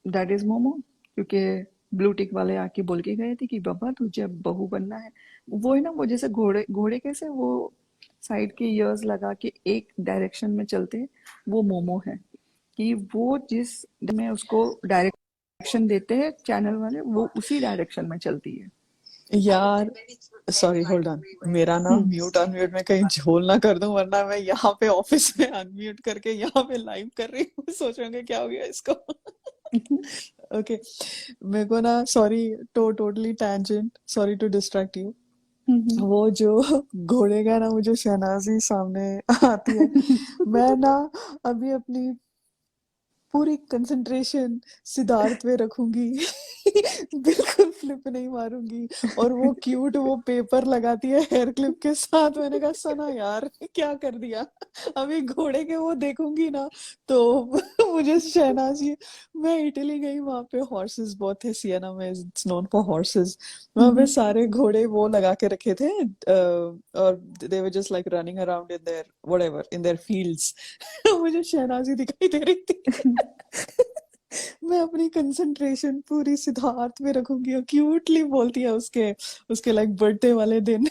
दैट इज मोमो. क्योंकि ब्लू टिक वाले आके बोल के गए थे कि बाबा तुझे अब बहू बनना है. वो है ना, वो जैसे घोड़े घोड़े कैसे वो साइड के ईयर्स लगा के एक डायरेक्शन में चलते हैं, वो मोमो है. कि वो जिस में उसको डायरेक्शन देते हैं चैनल वाले, वो उसी डायरेक्शन में चलती है. यार सॉरी, होल्ड ऑन, मेरा ना म्यूट अनम्यूट में कहीं झोल ना कर दूं, वरना मैं यहाँ पे ऑफिस में अनम्यूट करके यहाँ पे लाइव कर रही हूँ, सोच रहे होंगे क्या हो गया इसको. ओके, मेरे को ना, sorry, totally tangent, sorry to distract you. वो जो घोड़े का ना, वो जो शहनाजी सामने आती है, मैं ना अभी अपनी पूरी कंसंट्रेशन सिद्धार्थ पे रखूंगी। बिल्कुल फ्लिप नहीं मारूंगी। और वो क्यूट वो पेपर लगाती है हेयर क्लिप के साथ, मैंने कहा सना यार क्या कर दिया। अभी घोड़े के वो देखूंगी ना, तो मुझे शहनाजी, मैं इटली गई, वहां पे हॉर्सेस बहुत थे, सिएना में इट्स नोन फॉर हॉर्सेस। वहां पे सारे घोड़े वो लगा के रखे थे, और they were just like running around in there whatever in there fields. मुझे शहनाजी दिखाई दे रही थी। मैं अपनी कंसंट्रेशन पूरी सिद्धार्थ में रखूंगी, और क्यूटली बोलती है उसके उसके लाइक बर्थडे वाले दिन।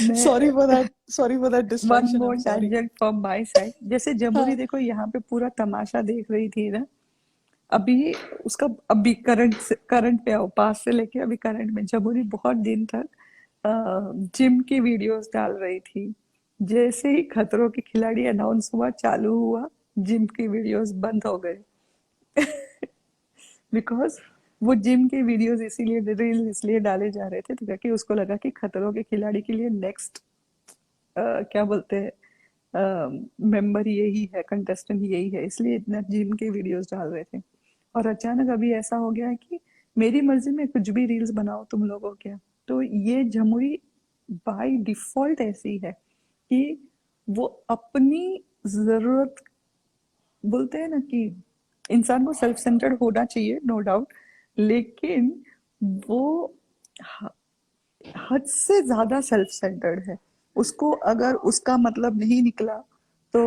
मैं sorry for that, sorry for that one distraction, I more am sorry. Tangent from my side. जैसे जमुरी हाँ देखो यहाँ पे पूरा तमाशा देख रही थी ना, अभी उसका अभी करंट पे आओ, पास से लेके अभी करंट में। जमुरी बहुत दिन तक जिम की वीडियोस डाल रही थी। जैसे ही खतरों के खिलाड़ी अनाउंस हुआ, चालू हुआ, जिम की वीडियोस बंद हो गए। बिकॉज वो जिम के वीडियोस इसीलिए, रील इसलिए डाले जा रहे थे ताकि उसको लगा कि खतरों के खिलाड़ी के लिए नेक्स्ट क्या बोलते हैं, मेंबर यही है, कंटेस्टेंट यही है, इसलिए इतना जिम के वीडियोस डाल रहे थे। और अचानक अभी ऐसा हो गया है कि मेरी मर्जी में कुछ भी रील्स बनाओ तुम लोगों क्या। तो ये जमुई बाय डिफॉल्ट ऐसी है कि वो अपनी जरूरत, बोलते हैं ना कि इंसान को सेल्फ सेंटर्ड होना चाहिए, नो डाउट, लेकिन वो हद से ज्यादा सेल्फ सेंटर्ड है। उसको अगर उसका मतलब नहीं निकला तो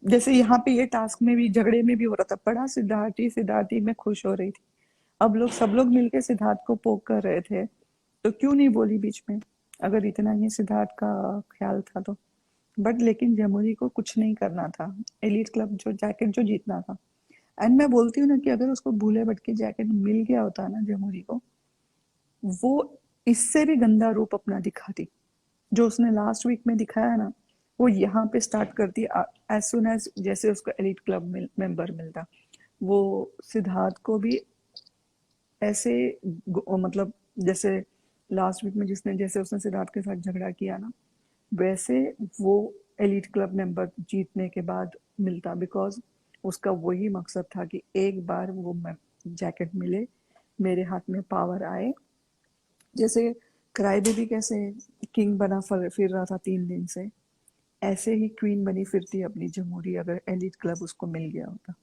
जैसे यहाँ पे ये टास्क में भी, झगड़े में भी हो रहा था, पढ़ा सिद्धार्थी सिद्धार्थी में खुश हो रही थी। अब लोग सब लोग मिलके सिद्धार्थ को पोक कर रहे थे, तो क्यों नहीं बोली बीच में, अगर इतना ही सिद्धार्थ का ख्याल था तो। बट लेकिन जमुई को कुछ नहीं करना था, एलीट क्लब जो जैकेट जो जीतना था। एंड मैं बोलती हूँ ना कि अगर उसको भूले भटके जैकेट मिल गया होता ना जमुई को, वो इससे भी गंदा रूप अपना दिखाती। जो उसने लास्ट वीक में दिखाया ना, वो यहाँ पे स्टार्ट करती एज सुन एज जैसे उसको एलिट क्लब मेंबर मिलता। वो सिद्धार्थ को भी ऐसे मतलब जैसे लास्ट वीक में जिसने, जैसे उसने सिद्धार्थ के साथ झगड़ा किया ना, वैसे वो एलिट क्लब मेंबर जीतने के बाद मिलता। बिकॉज उसका वही मकसद था कि एक बार वो जैकेट मिले, मेरे हाथ में पावर आए। जैसे क्राई बेबी कैसे किंग बना फिर रहा था 3 दिन से, ऐसे ही क्वीन बनी फिरती अपनी जमहूरी, अगर एलिट क्लब उसको मिल गया होता।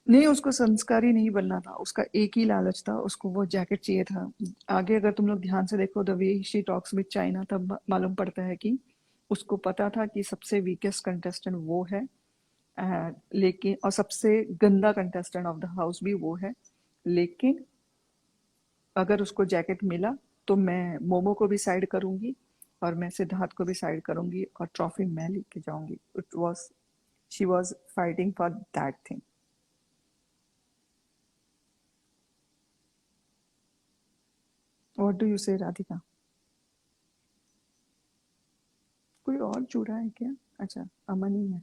नहीं, उसको संस्कारी नहीं बनना था, उसका एक ही लालच था, उसको वो जैकेट चाहिए था। आगे अगर तुम लोग ध्यान से देखो, the way she talks with China, तब मालूम पड़ता है कि उसको पता था कि सबसे वीकेस्ट कंटेस्टेंट वो है, लेकिन और सबसे गंदा कंटेस्टेंट ऑफ द हाउस भी वो है। लेकिन अगर उसको जैकेट मिला तो मैं मोमो को भी साइड करूंगी, और मैं सिद्धार्थ को भी साइड करूंगी, और ट्रॉफी मैं लेके जाऊंगी। It was, she was fighting for that thing. What do you से राधिका? कोई और जुड़ा है क्या? अच्छा, अमन ही है।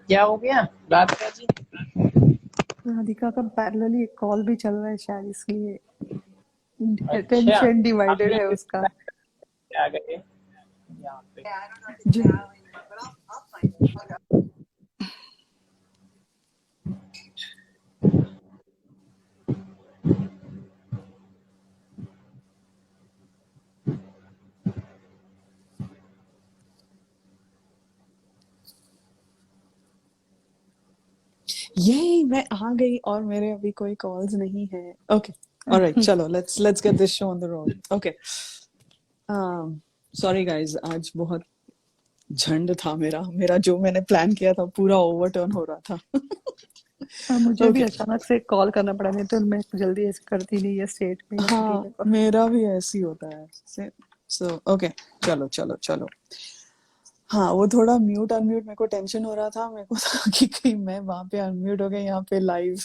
क्या हो गया राधिका जी? राधिका का पैरेलली एक कॉल भी चल रहा है शायद, इसलिए अच्छा, अटेंशन हम डिवाइडेड भी है उसका। आ गए यहाँ पे। जी। यही मैं आ गई, और मेरे अभी कोई कॉल्स नहीं है। ओके, ऑलराइट, चलो let's get this show on the road. Okay, sorry guys, आज बहुत झंड था मेरा मेरा जो मैंने प्लान किया था पूरा ओवरटर्न हो रहा था। मुझे भी ओके, अचानक से कॉल करना पड़ा, नहीं तो मैं जल्दी ऐसे करती नहीं है स्टेट में या सिटी हाँ में को। मेरा भी ऐसे ही होता है। सो ओके, चलो चलो चलो। हाँ, वो थोड़ा म्यूट अनम्यूट मेरे को टेंशन हो रहा था, मेरे को था कि कहीं मैं वहां पे अनम्यूट हो गई यहाँ पे लाइव।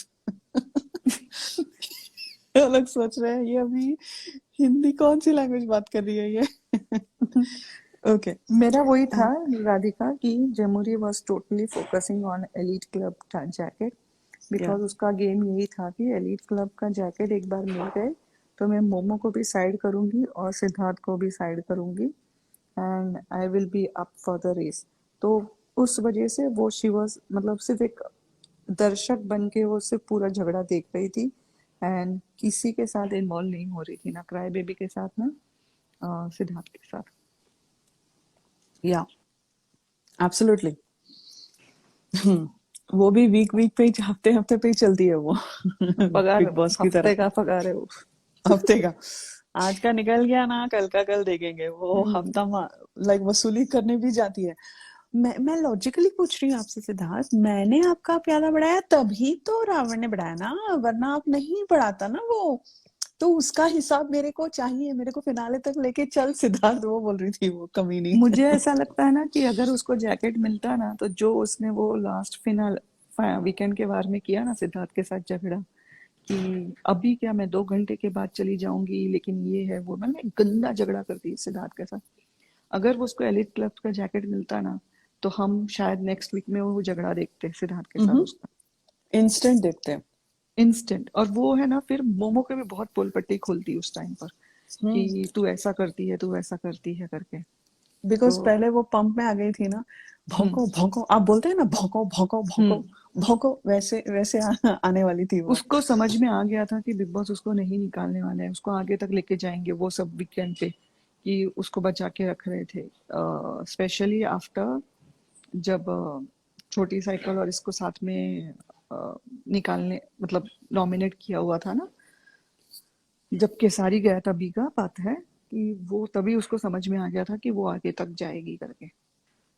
अलग सोच रहे हैं ये अभी हिंदी कौन सी लैंग्वेज बात कर रही है ये ओके मेरा वही था राधिका कि जमुरी was totally focusing on elite club jacket या बिकॉज उसका गेम यही था कि एलीट क्लब का जैकेट एक बार मिल गए तो मैं मोमो को भी साइड करूंगी और सिद्धार्थ को भी साइड करूंगी and I will be up for the race. तो उस वजह से वो शी वॉज मतलब सिर्फ एक दर्शक बन के वो सिर्फ पूरा झगड़ा देख रही थी एंड किसी के साथ इन्वॉल्व नहीं हो रही थी, ना क्राई बेबी के साथ ना सिद्धार्थ के साथ। या एब्सोल्युटली वो भी वीक वीक पे ही हफ्ते हफ्ते पे ही चलती है वो पगार बिग बॉस की हफ्ते तरह का पगार है वो। हफ्ते का आज का निकल गया ना कल का कल देखेंगे वो हफ्ता लाइक वसूली करने भी जाती है। मैं लॉजिकली पूछ रही हूँ आपसे सिद्धार्थ, मैंने आपका प्यादा बढ़ाया तभी तो रावण ने बढ़ाया ना, वरना आप नहीं बढ़ाता ना वो। तो उसका हिसाब मेरे को चाहिए, मेरे को फिनाले तक लेके चल सिद्धार्थ, वो बोल रही थी वो कमीनी मुझे ऐसा लगता है ना कि अगर उसको जैकेट मिलता ना तो जो उसने वो लास्ट फिनाल वीकेंड के बार में किया ना सिद्धार्थ के साथ झगड़ा कि अभी क्या मैं 2 घंटे के बाद चली जाऊंगी लेकिन ये है वो, मैंने गंदा झगड़ा कर दी सिद्धार्थ के साथ। अगर वो उसको एलिट क्लब का जैकेट मिलता ना तो हम शायद नेक्स्ट वीक में वो झगड़ा देखते सिद्धार्थ के साथ उसका इंस्टेंट देखते हैं। इंस्टेंट। और वो है ना फिर मोमो के भी बहुत पोल पट्टी खोलती उस टाइम पर कि तू ऐसा करती है तू ऐसा करती है करके। बिकॉज तो पहले वो पंप में आ गई थी ना, हम्म भौंको भौंको आप बोलते हैं ना, भौंको भौंको भौंको हम्म भौंको, वैसे वैसे आने वाली थी वो। उसको समझ में आ गया था कि बिग बॉस उसको नहीं निकालने वाला है, उसको आगे तक लेके जाएंगे वो सब वीकेंड पे, कि उसको बचा के रख रहे थे स्पेशली आफ्टर जब छोटी साइकिल और इसको साथ में निकालने मतलब नॉमिनेट किया हुआ था ना, जब केसारी गया था बीगा, बात है कि वो तभी उसको समझ में आ गया था कि वो आगे तक जाएगी करके।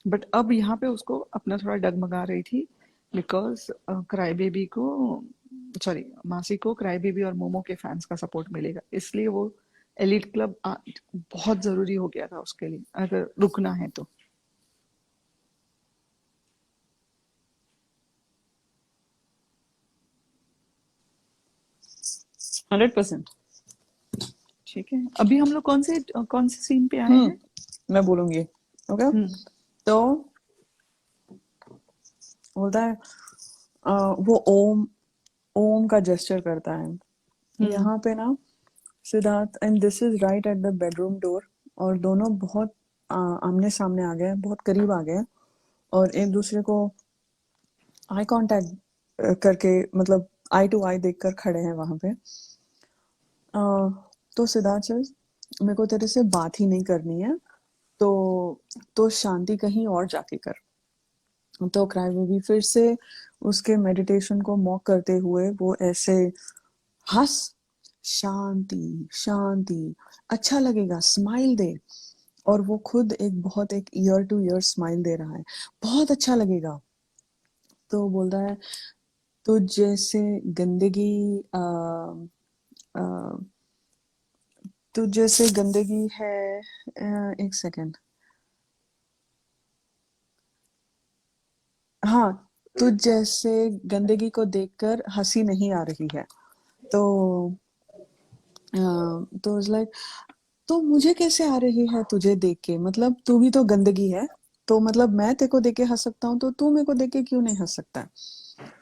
बट अब यहाँ पे उसको अपना थोड़ा डगमगा रही थी बिकॉज क्राई बेबी को सॉरी मासी को क्राई बेबी और मोमो के फैंस का सपोर्ट मिलेगा, इसलिए वो एलिट क्लब बहुत जरूरी हो गया था उसके लिए अगर रुकना है तो। 100%। ठीक है, अभी हम लोग कौन से सीन पे आए हैं? मैं बोलूंगी। ओके हम्म तो बोलता है वो ओम ओम का जेस्चर करता है यहाँ पे ना Siddharth, and this is right at the bedroom door, और दोनों बहुत आमने सामने आ गए, बहुत करीब आ गए और एक दूसरे को आई कांटेक्ट करके, मतलब आई टू आई देखकर खड़े हैं वहां पे। तो सिद्धार्थ सर, मेरे को तेरे से बात ही नहीं करनी है, तो शांति कहीं और जाके कर। तो क्राई बेबी फिर से उसके मेडिटेशन को मॉक करते हुए वो ऐसे हंस, शांति शांति, अच्छा लगेगा, स्माइल दे। और वो खुद एक बहुत एक ईयर टू ईयर स्माइल दे रहा है, बहुत अच्छा लगेगा। तो बोल रहा है तो जैसे गंदगी आ, तो जैसे गंदगी है, एक सेकेंड, हाँ, तो जैसे गंदगी को देखकर हंसी नहीं आ रही है। तो तो लाइक तो मुझे कैसे आ रही है तुझे देख के, मतलब तू भी तो गंदगी है, तो मतलब मैं तेरे को देख के हंस सकता हूँ तो तू मेरे को देख के क्यों नहीं हंस सकता।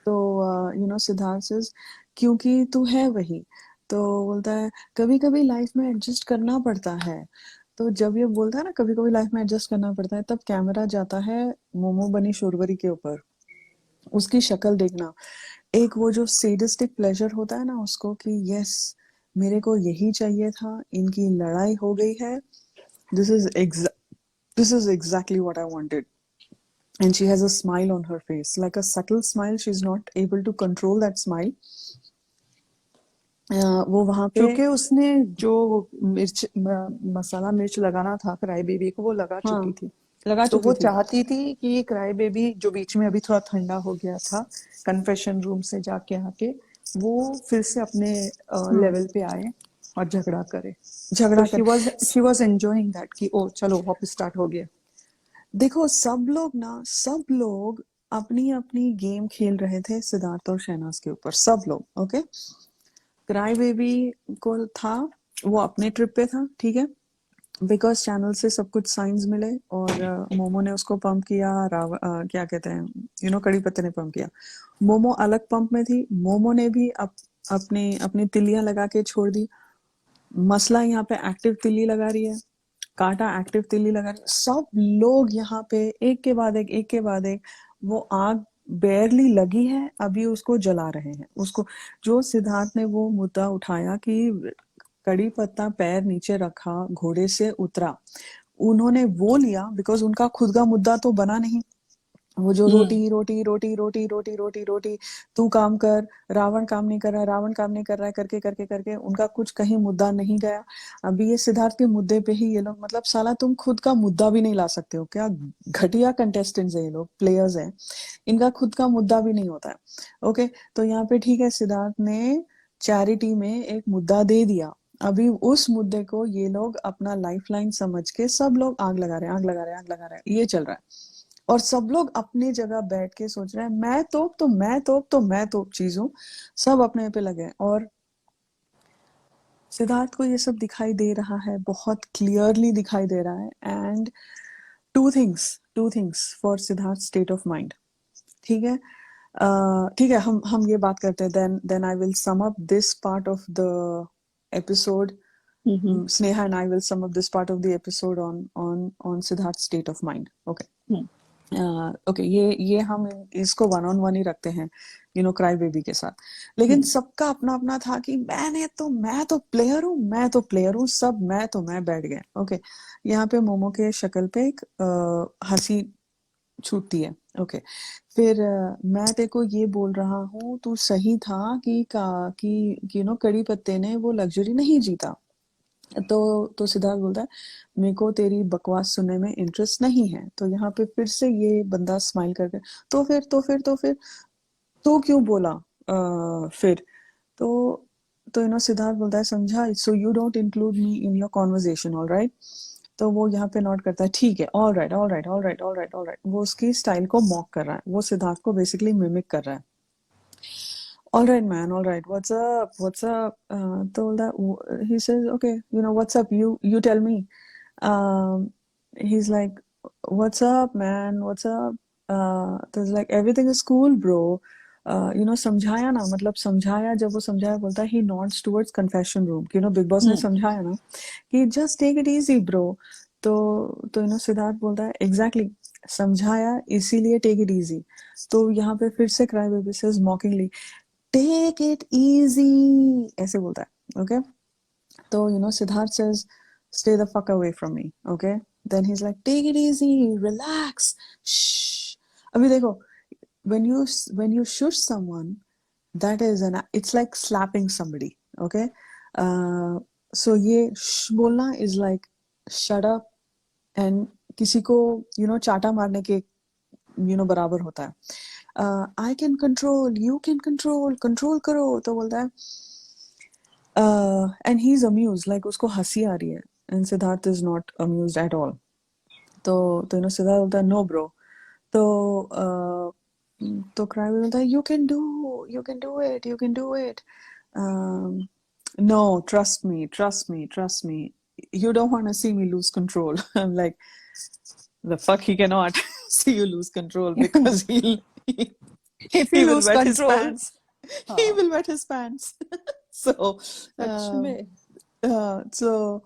तो सिद्धार्थ सेज क्योंकि तू है वही। तो बोलता है कभी कभी लाइफ में एडजस्ट करना पड़ता है। तो जब ये बोलता है ना कभी कभी लाइफ में एडजस्ट करना पड़ता है, तब कैमरा जाता है मोमो बनी शोरवरी के ऊपर। उसकी शक्ल देखना, एक वो जो सेडिस्टिक प्लेजर होता है ना उसको, कि यस मेरे को यही चाहिए था, इनकी लड़ाई हो गई है, this is this is exactly what I wanted. And she has a smile on her face, like a subtle smile. She's not able to control that smile. वो वहां पे क्योंकि उसने जो मसाला मिर्च लगाना था क्राई बेबी को वो लगा हाँ चुकी थी। लगा तो चुकी वो थी। चाहती थी कि क्राई बेबी जो बीच में अभी थोड़ा ठंडा हो गया था कन्फेशन रूम से जाके आके, वो फिर से अपने लेवल पे आए और झगड़ा करे। तो झगड़ा कर शी वाज एंजॉयिंग दैट कि ओ चलो वापस स्टार्ट हो गया। देखो सब लोग अपनी अपनी गेम खेल रहे थे सिद्धार्थ और शहनाज के ऊपर, सब लोग। ओके क्राई बेबी को था, वो अपने ट्रिप पे था, ठीक है, बिकॉज चैनल से सब कुछ साइंस मिले और मोमो ने उसको पंप किया, क्या कहते हैं, कड़ी पत्ते ने पंप किया। मोमो अलग पंप में थी, मोमो ने भी अपनी अपनी तिल्लियां लगा के छोड़ दी। मसला यहाँ पे एक्टिव तिल्ली लगा रही है, कांटा एक्टिव तिल्ली लगा रही है, सब लोग यहाँ पे एक के बाद एक के बाद एक, वो आग बेयरली लगी है, अभी उसको जला रहे हैं उसको। जो सिद्धार्थ ने वो मुद्दा उठाया कि कड़ी पत्ता पैर नीचे रखा, घोड़े से उतरा, उन्होंने वो लिया बिकॉज उनका खुद का मुद्दा तो बना नहीं। वो जो रोटी रोटी रोटी रोटी रोटी रोटी रोटी, तू काम कर, रावण काम नहीं कर रहा, रावण काम नहीं कर रहा है, करके करके करके उनका कुछ कहीं मुद्दा नहीं गया। अभी ये सिद्धार्थ के मुद्दे पे ही ये लोग, मतलब साला तुम खुद का मुद्दा भी नहीं ला सकते हो क्या? घटिया कंटेस्टेंट्स है ये लोग, प्लेयर्स हैं, इनका खुद का मुद्दा भी नहीं होता है। ओके, तो यहाँ पे ठीक है, सिद्धार्थ ने चैरिटी में एक मुद्दा दे दिया, अभी उस मुद्दे को ये लोग अपना लाइफलाइन समझ के सब लोग आग लगा रहे हैं, आग लगा रहे हैं, आग लगा रहे हैं, ये चल रहा है। और सब लोग अपनी जगह बैठ के सोच रहे हैं मैं तो मैं तो चीज हूँ, सब अपने पे लगे हैं। और सिद्धार्थ को ये सब दिखाई दे रहा है, बहुत क्लियरली दिखाई दे रहा है। And two things for Siddharth state of mind, ठीक है। ठीक है, हम ये बात करते हैं, then I will sum up this part of the episode. Sneha and I will sum up this part of the episode on Siddharth's state of mind. Okay. Okay, ये हम इसको वन ऑन वन ही रखते हैं, cry baby के साथ। लेकिन सबका अपना अपना था कि मैं तो प्लेयर हूँ, सब मैं बैठ गए। ओके, यहाँ पे मोमो के शक्ल पे एक हंसी छूटती है। ओके, फिर मैं तेरे को ये बोल रहा हूँ, तू सही था कि कड़ी पत्ते ने वो लग्जरी नहीं जीता। तो सिद्धार्थ बोलता है मेरे को तेरी बकवास सुनने में इंटरेस्ट नहीं है। तो यहाँ पे फिर से ये बंदा स्माइल करके, तो फिर तो क्यों बोला फिर? तो सिद्धार्थ बोलता है समझा, so you don't include me in your conversation, all right. तो वो यहाँ पे नोट करता है, ठीक है, all right all right all right all right all right. वो उसकी स्टाइल को मॉक कर रहा है, वो सिद्धार्थ को बेसिकली मिमिक कर रहा है। All right, man. All right. What's up? What's up? Told that he says, okay, what's up? You tell me. He's like, what's up, man? What's up? There's like everything is cool, bro. समझाया ना, मतलब समझाया, जब वो समझाया बोलता है he nods towards confession room, big boss ने समझाया ना कि just take it easy, bro. तो सिद्धार्थ बोलता है एग्जैक्टली, समझाया इसीलिए take it easy। तो यहाँ पे फिर से cry baby says mockingly, take it easy, ऐसे बोलता है। ओके, तो Siddharth says stay the fuck away from me, okay? Then he's like take it easy, relax, shh। अभी देखो, when you shush someone, that is it's like slapping somebody, okay? So ये shh बोलना is like shut up, and किसी को चाटा मारने के बराबर होता है। I can control, you can control करो। तो बोलता है and he is amuse, like उसको हंसी आ रही है, and Siddharth is not amused at all. तो सिद्धार्थ बोलता है नो ब्रो। तो क्राई बोलता है you can do it, no, trust me, you don't want to see me lose control। I'm like, the fuck, he cannot see you lose control because If he you will lose wet his control, pants, he will wet his pants। so सच में so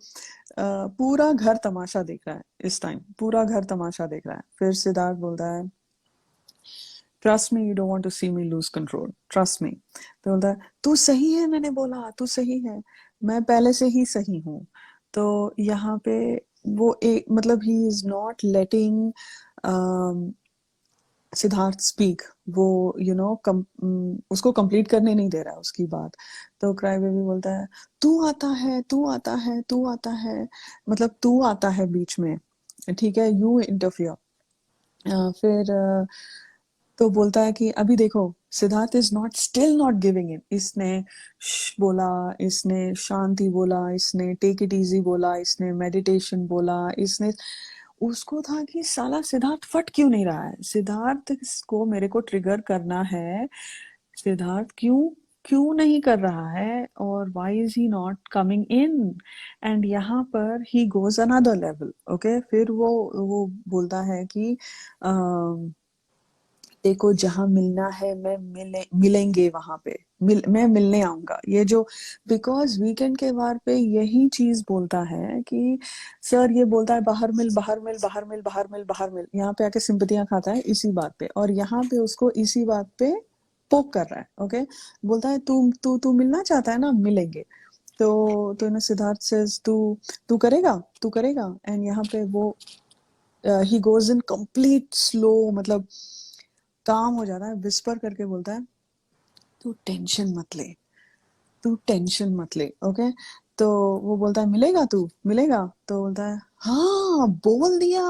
पूरा घर तमाशा देख रहा है इस time, पूरा घर तमाशा देख रहा है। फिर सिद्धार्थ बोलता है trust me, you don't want to see me lose control, trust me. तो बोलता है तू सही है, मैंने बोला तू सही है, मैं पहले से ही सही हूँ। तो यहाँ पे वो एक, मतलब ही is not letting Siddharth speak, वो उसको कंप्लीट करने नहीं दे रहा है उसकी बात। तो क्राई बेबी बोलता है तू आता है, मतलब तू आता है बीच में, ठीक है, यू इंटरफियर। फिर तो बोलता है कि अभी देखो, Siddharth is still not giving in. इसने बोला, इसने शांति बोला, इसने टेक इट इजी बोला, इसने मेडिटेशन बोला, इसने, उसको था कि साला सिद्धार्थ फट क्यों नहीं रहा है, सिद्धार्थ को मेरे को ट्रिगर करना है, सिद्धार्थ क्यों क्यों नहीं कर रहा है और why is he not coming in? And यहाँ पर he goes another level. Okay, फिर वो बोलता है कि अम, देखो जहां मिलना है मिलेंगे वहां पे मैं मिलने आऊंगा। ये जो बिकॉज वीकेंड के वार पे यही चीज बोलता है कि सर ये बोलता है बाहर मिल बाहर मिल बाहर मिल बाहर मिल बाहर मिल, यहाँ पे आके सिंपतियां खाता है इसी बात पे, और यहाँ पे उसको इसी बात पे पोक कर रहा है। ओके, बोलता है तू तू तू मिलना चाहता है ना, मिलेंगे। तो ना सिद्धार्थ सेज तू तू करेगा तू करेगा, एंड यहाँ पे वो he goes in complete slow, मतलब काम हो जाता है, विस्पर करके बोलता है तू टेंशन मत ले, तू टेंशन मत ले। ओके, तो वो बोलता है मिलेगा तू मिलेगा, तो बोलता है हाँ बोल दिया।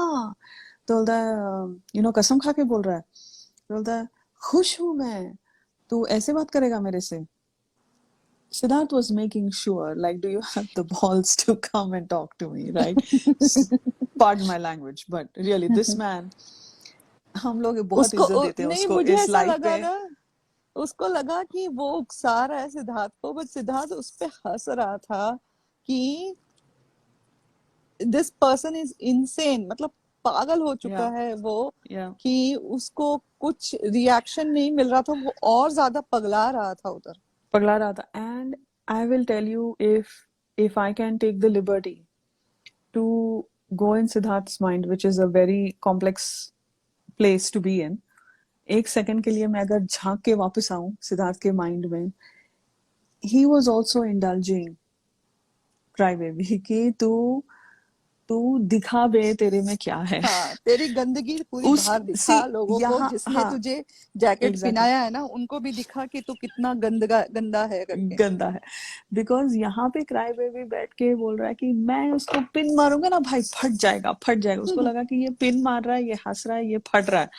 तो बोलता है कसम खा के बोल रहा है। तो बोलता है खुश हूं मैं, तू ऐसे बात करेगा मेरे से। Siddharth was making sure, like, do you have the balls to come and talk to me, right? Pardon my language, but really, this man, हम लोग बहुत इज्जत देते हैं नहीं, उसको मुझे इस ऐसा लाइफ लगा पे। ना, उसको लगा कि वो उकसा रहा है सिद्धार्थ को, बट सिद्धार्थ उस पे हंस रहा था कि दिस पर्सन इज इनसेन, मतलब पागल हो चुका Yeah, है वो, yeah. कि उसको कुछ रिएक्शन नहीं मिल रहा था, वो और ज्यादा पगला रहा था उधर। पगला रहा था। And I will tell you, if I can take the liberty to go in Siddharth's mind, which is a very complex place to be in, एक सेकंड के लिए मैं अगर झांक के वापस आऊं सिद्धार्थ के माइंड में, he was also indulging crybaby कि तू दिखा बे तेरे में क्या है। हाँ, तेरी गंदगी पूरी उस बाहर दिखा सी लोगों को, यहाँ, जिसने हाँ तुझे जैकेट एग्जैक्टली पहनाया है ना, उनको भी दिखा कि तू कितना गंदा है करके। गंदा है। बिकॉज यहाँ पे क्राई बेबी बैठ के बोल रहा है कि मैं उसको पिन मारूंगा ना भाई, फट जाएगा फट जाएगा। उसको लगा कि ये पिन मार रहा है, ये हंस रहा है, ये फट रहा है।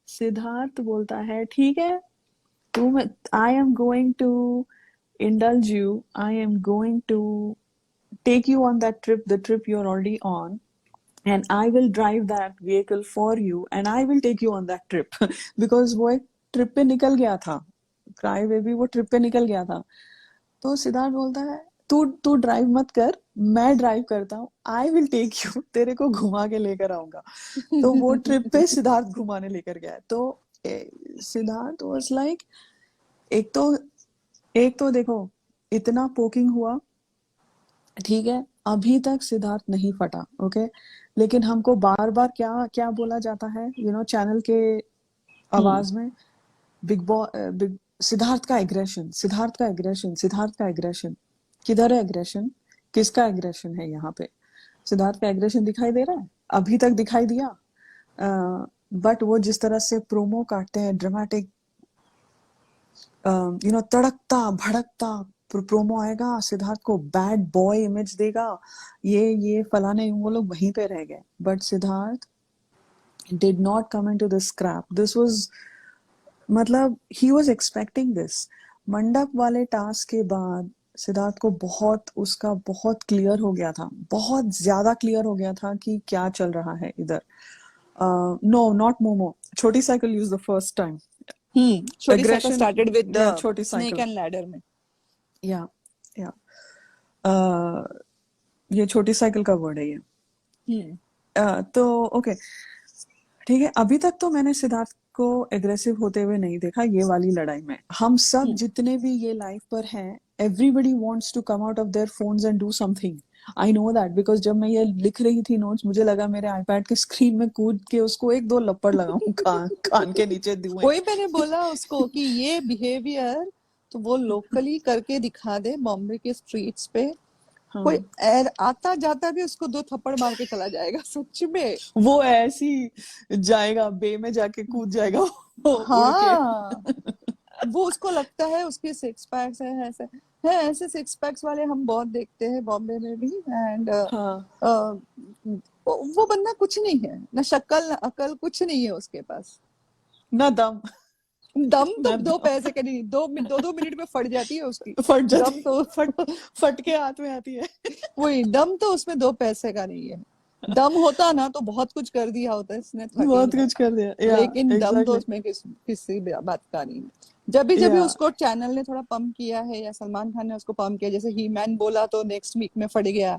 सिद्धार्थ बोलता है ठीक है, तुम I am going to indulge you, I am going to take you on that trip, the trip you're already on, and I will drive that vehicle for you and I will take you on that trip because वो एक trip पे निकल गया था, cry baby वो trip पे निकल गया था। तो सिद्धार्थ बोलता है तू तू ड्राइव मत कर, मैं ड्राइव करता हूँ, आई विल टेक यू, तेरे को घुमा के लेकर आऊंगा। तो वो ट्रिप पे सिद्धार्थ घुमाने लेकर गया। तो सिद्धार्थ वाज लाइक, एक तो देखो इतना पोकिंग हुआ, ठीक है, अभी तक सिद्धार्थ नहीं फटा। ओके, लेकिन हमको बार बार क्या क्या बोला जाता है चैनल के आवाज में, बिग सिद्धार्थ का एग्रेशन, सिद्धार्थ का एग्रेशन, सिद्धार्थ का एग्रेशन। किधर है एग्रेशन, किसका एग्रेशन है यहाँ पे? सिद्धार्थ का एग्रेशन दिखाई दे रहा है, अभी तक दिखाई दिया। बट वो जिस तरह से प्रोमो काटते हैं, ड्रामेटिक तड़कता भड़कता प्रोमो आएगा, सिद्धार्थ को बैड बॉय इमेज देगा, ये फलाने, वो लोग वहीं पे रह गए। But Siddharth did not come into this scrap. This was, मतलब he was expecting this. मंडप वाले टास्क के बाद सिद्धार्थ को उसका बहुत क्लियर हो गया था, बहुत ज्यादा क्लियर हो गया था कि क्या चल रहा है इधर। नो नॉट मोमो, छोटी cycle use the first time. छोटी cycle Aggression, started with yeah, छोटी स्नेक साइकिल, एंड लैडर में। या या ये छोटी साइकिल का वर्ड है ये। तो ओके, ठीक है, अभी तक तो मैंने सिद्धार्थ को एग्रेसिव होते हुए नहीं देखा ये वाली लड़ाई में। हम सब जितने भी ये लाइफ पर हैं, everybody wants to come out of their phones and do something. I know that, because जब मैं ये लिख रही थी नोट्स, मुझे लगा मेरे आईपैड के स्क्रीन में कूद के उसको एक दो लपड़ लगाऊं कान के नीचे दूं। वही मैंने बोला उसको कि ये बिहेवियर तो वो लोकली करके दिखा दे, बॉम्बे के स्ट्रीट्स पे कोई आता जाता भी उसको 2 थप्पड़ मार के चला जाएगा, सच में। वो ऐसी जाएगा, बे में जाके कूद जाएगा उड़ हाँ, के। वो उसको लगता है उसके 6 पैक्स है, ऐसे 6 पैक्स वाले हम बहुत देखते हैं बॉम्बे में भी। एंड वो बंदा कुछ नहीं है, ना शक्ल ना अकल, कुछ नहीं है उसके पास। ना दम तो ना 2 पैसे का नहीं, 2 मिनट में फट जाती है उसकी। फट जाती, दम तो फट के हाथ में आती है। वही, दम तो उसमें 2 पैसे का नहीं है। दम होता ना तो बहुत कुछ कर दिया होता है इसने 13 बहुत में, कुछ कर दिया, या लेकिन दम तो एग्जैक्टली। उसमें किसी बात का नहीं। जब भी या उसको चैनल ने थोड़ा पंप किया है या सलमान खान ने उसको पंप किया, जैसे ही मैन बोला तो नेक्स्ट वीक में फट गया,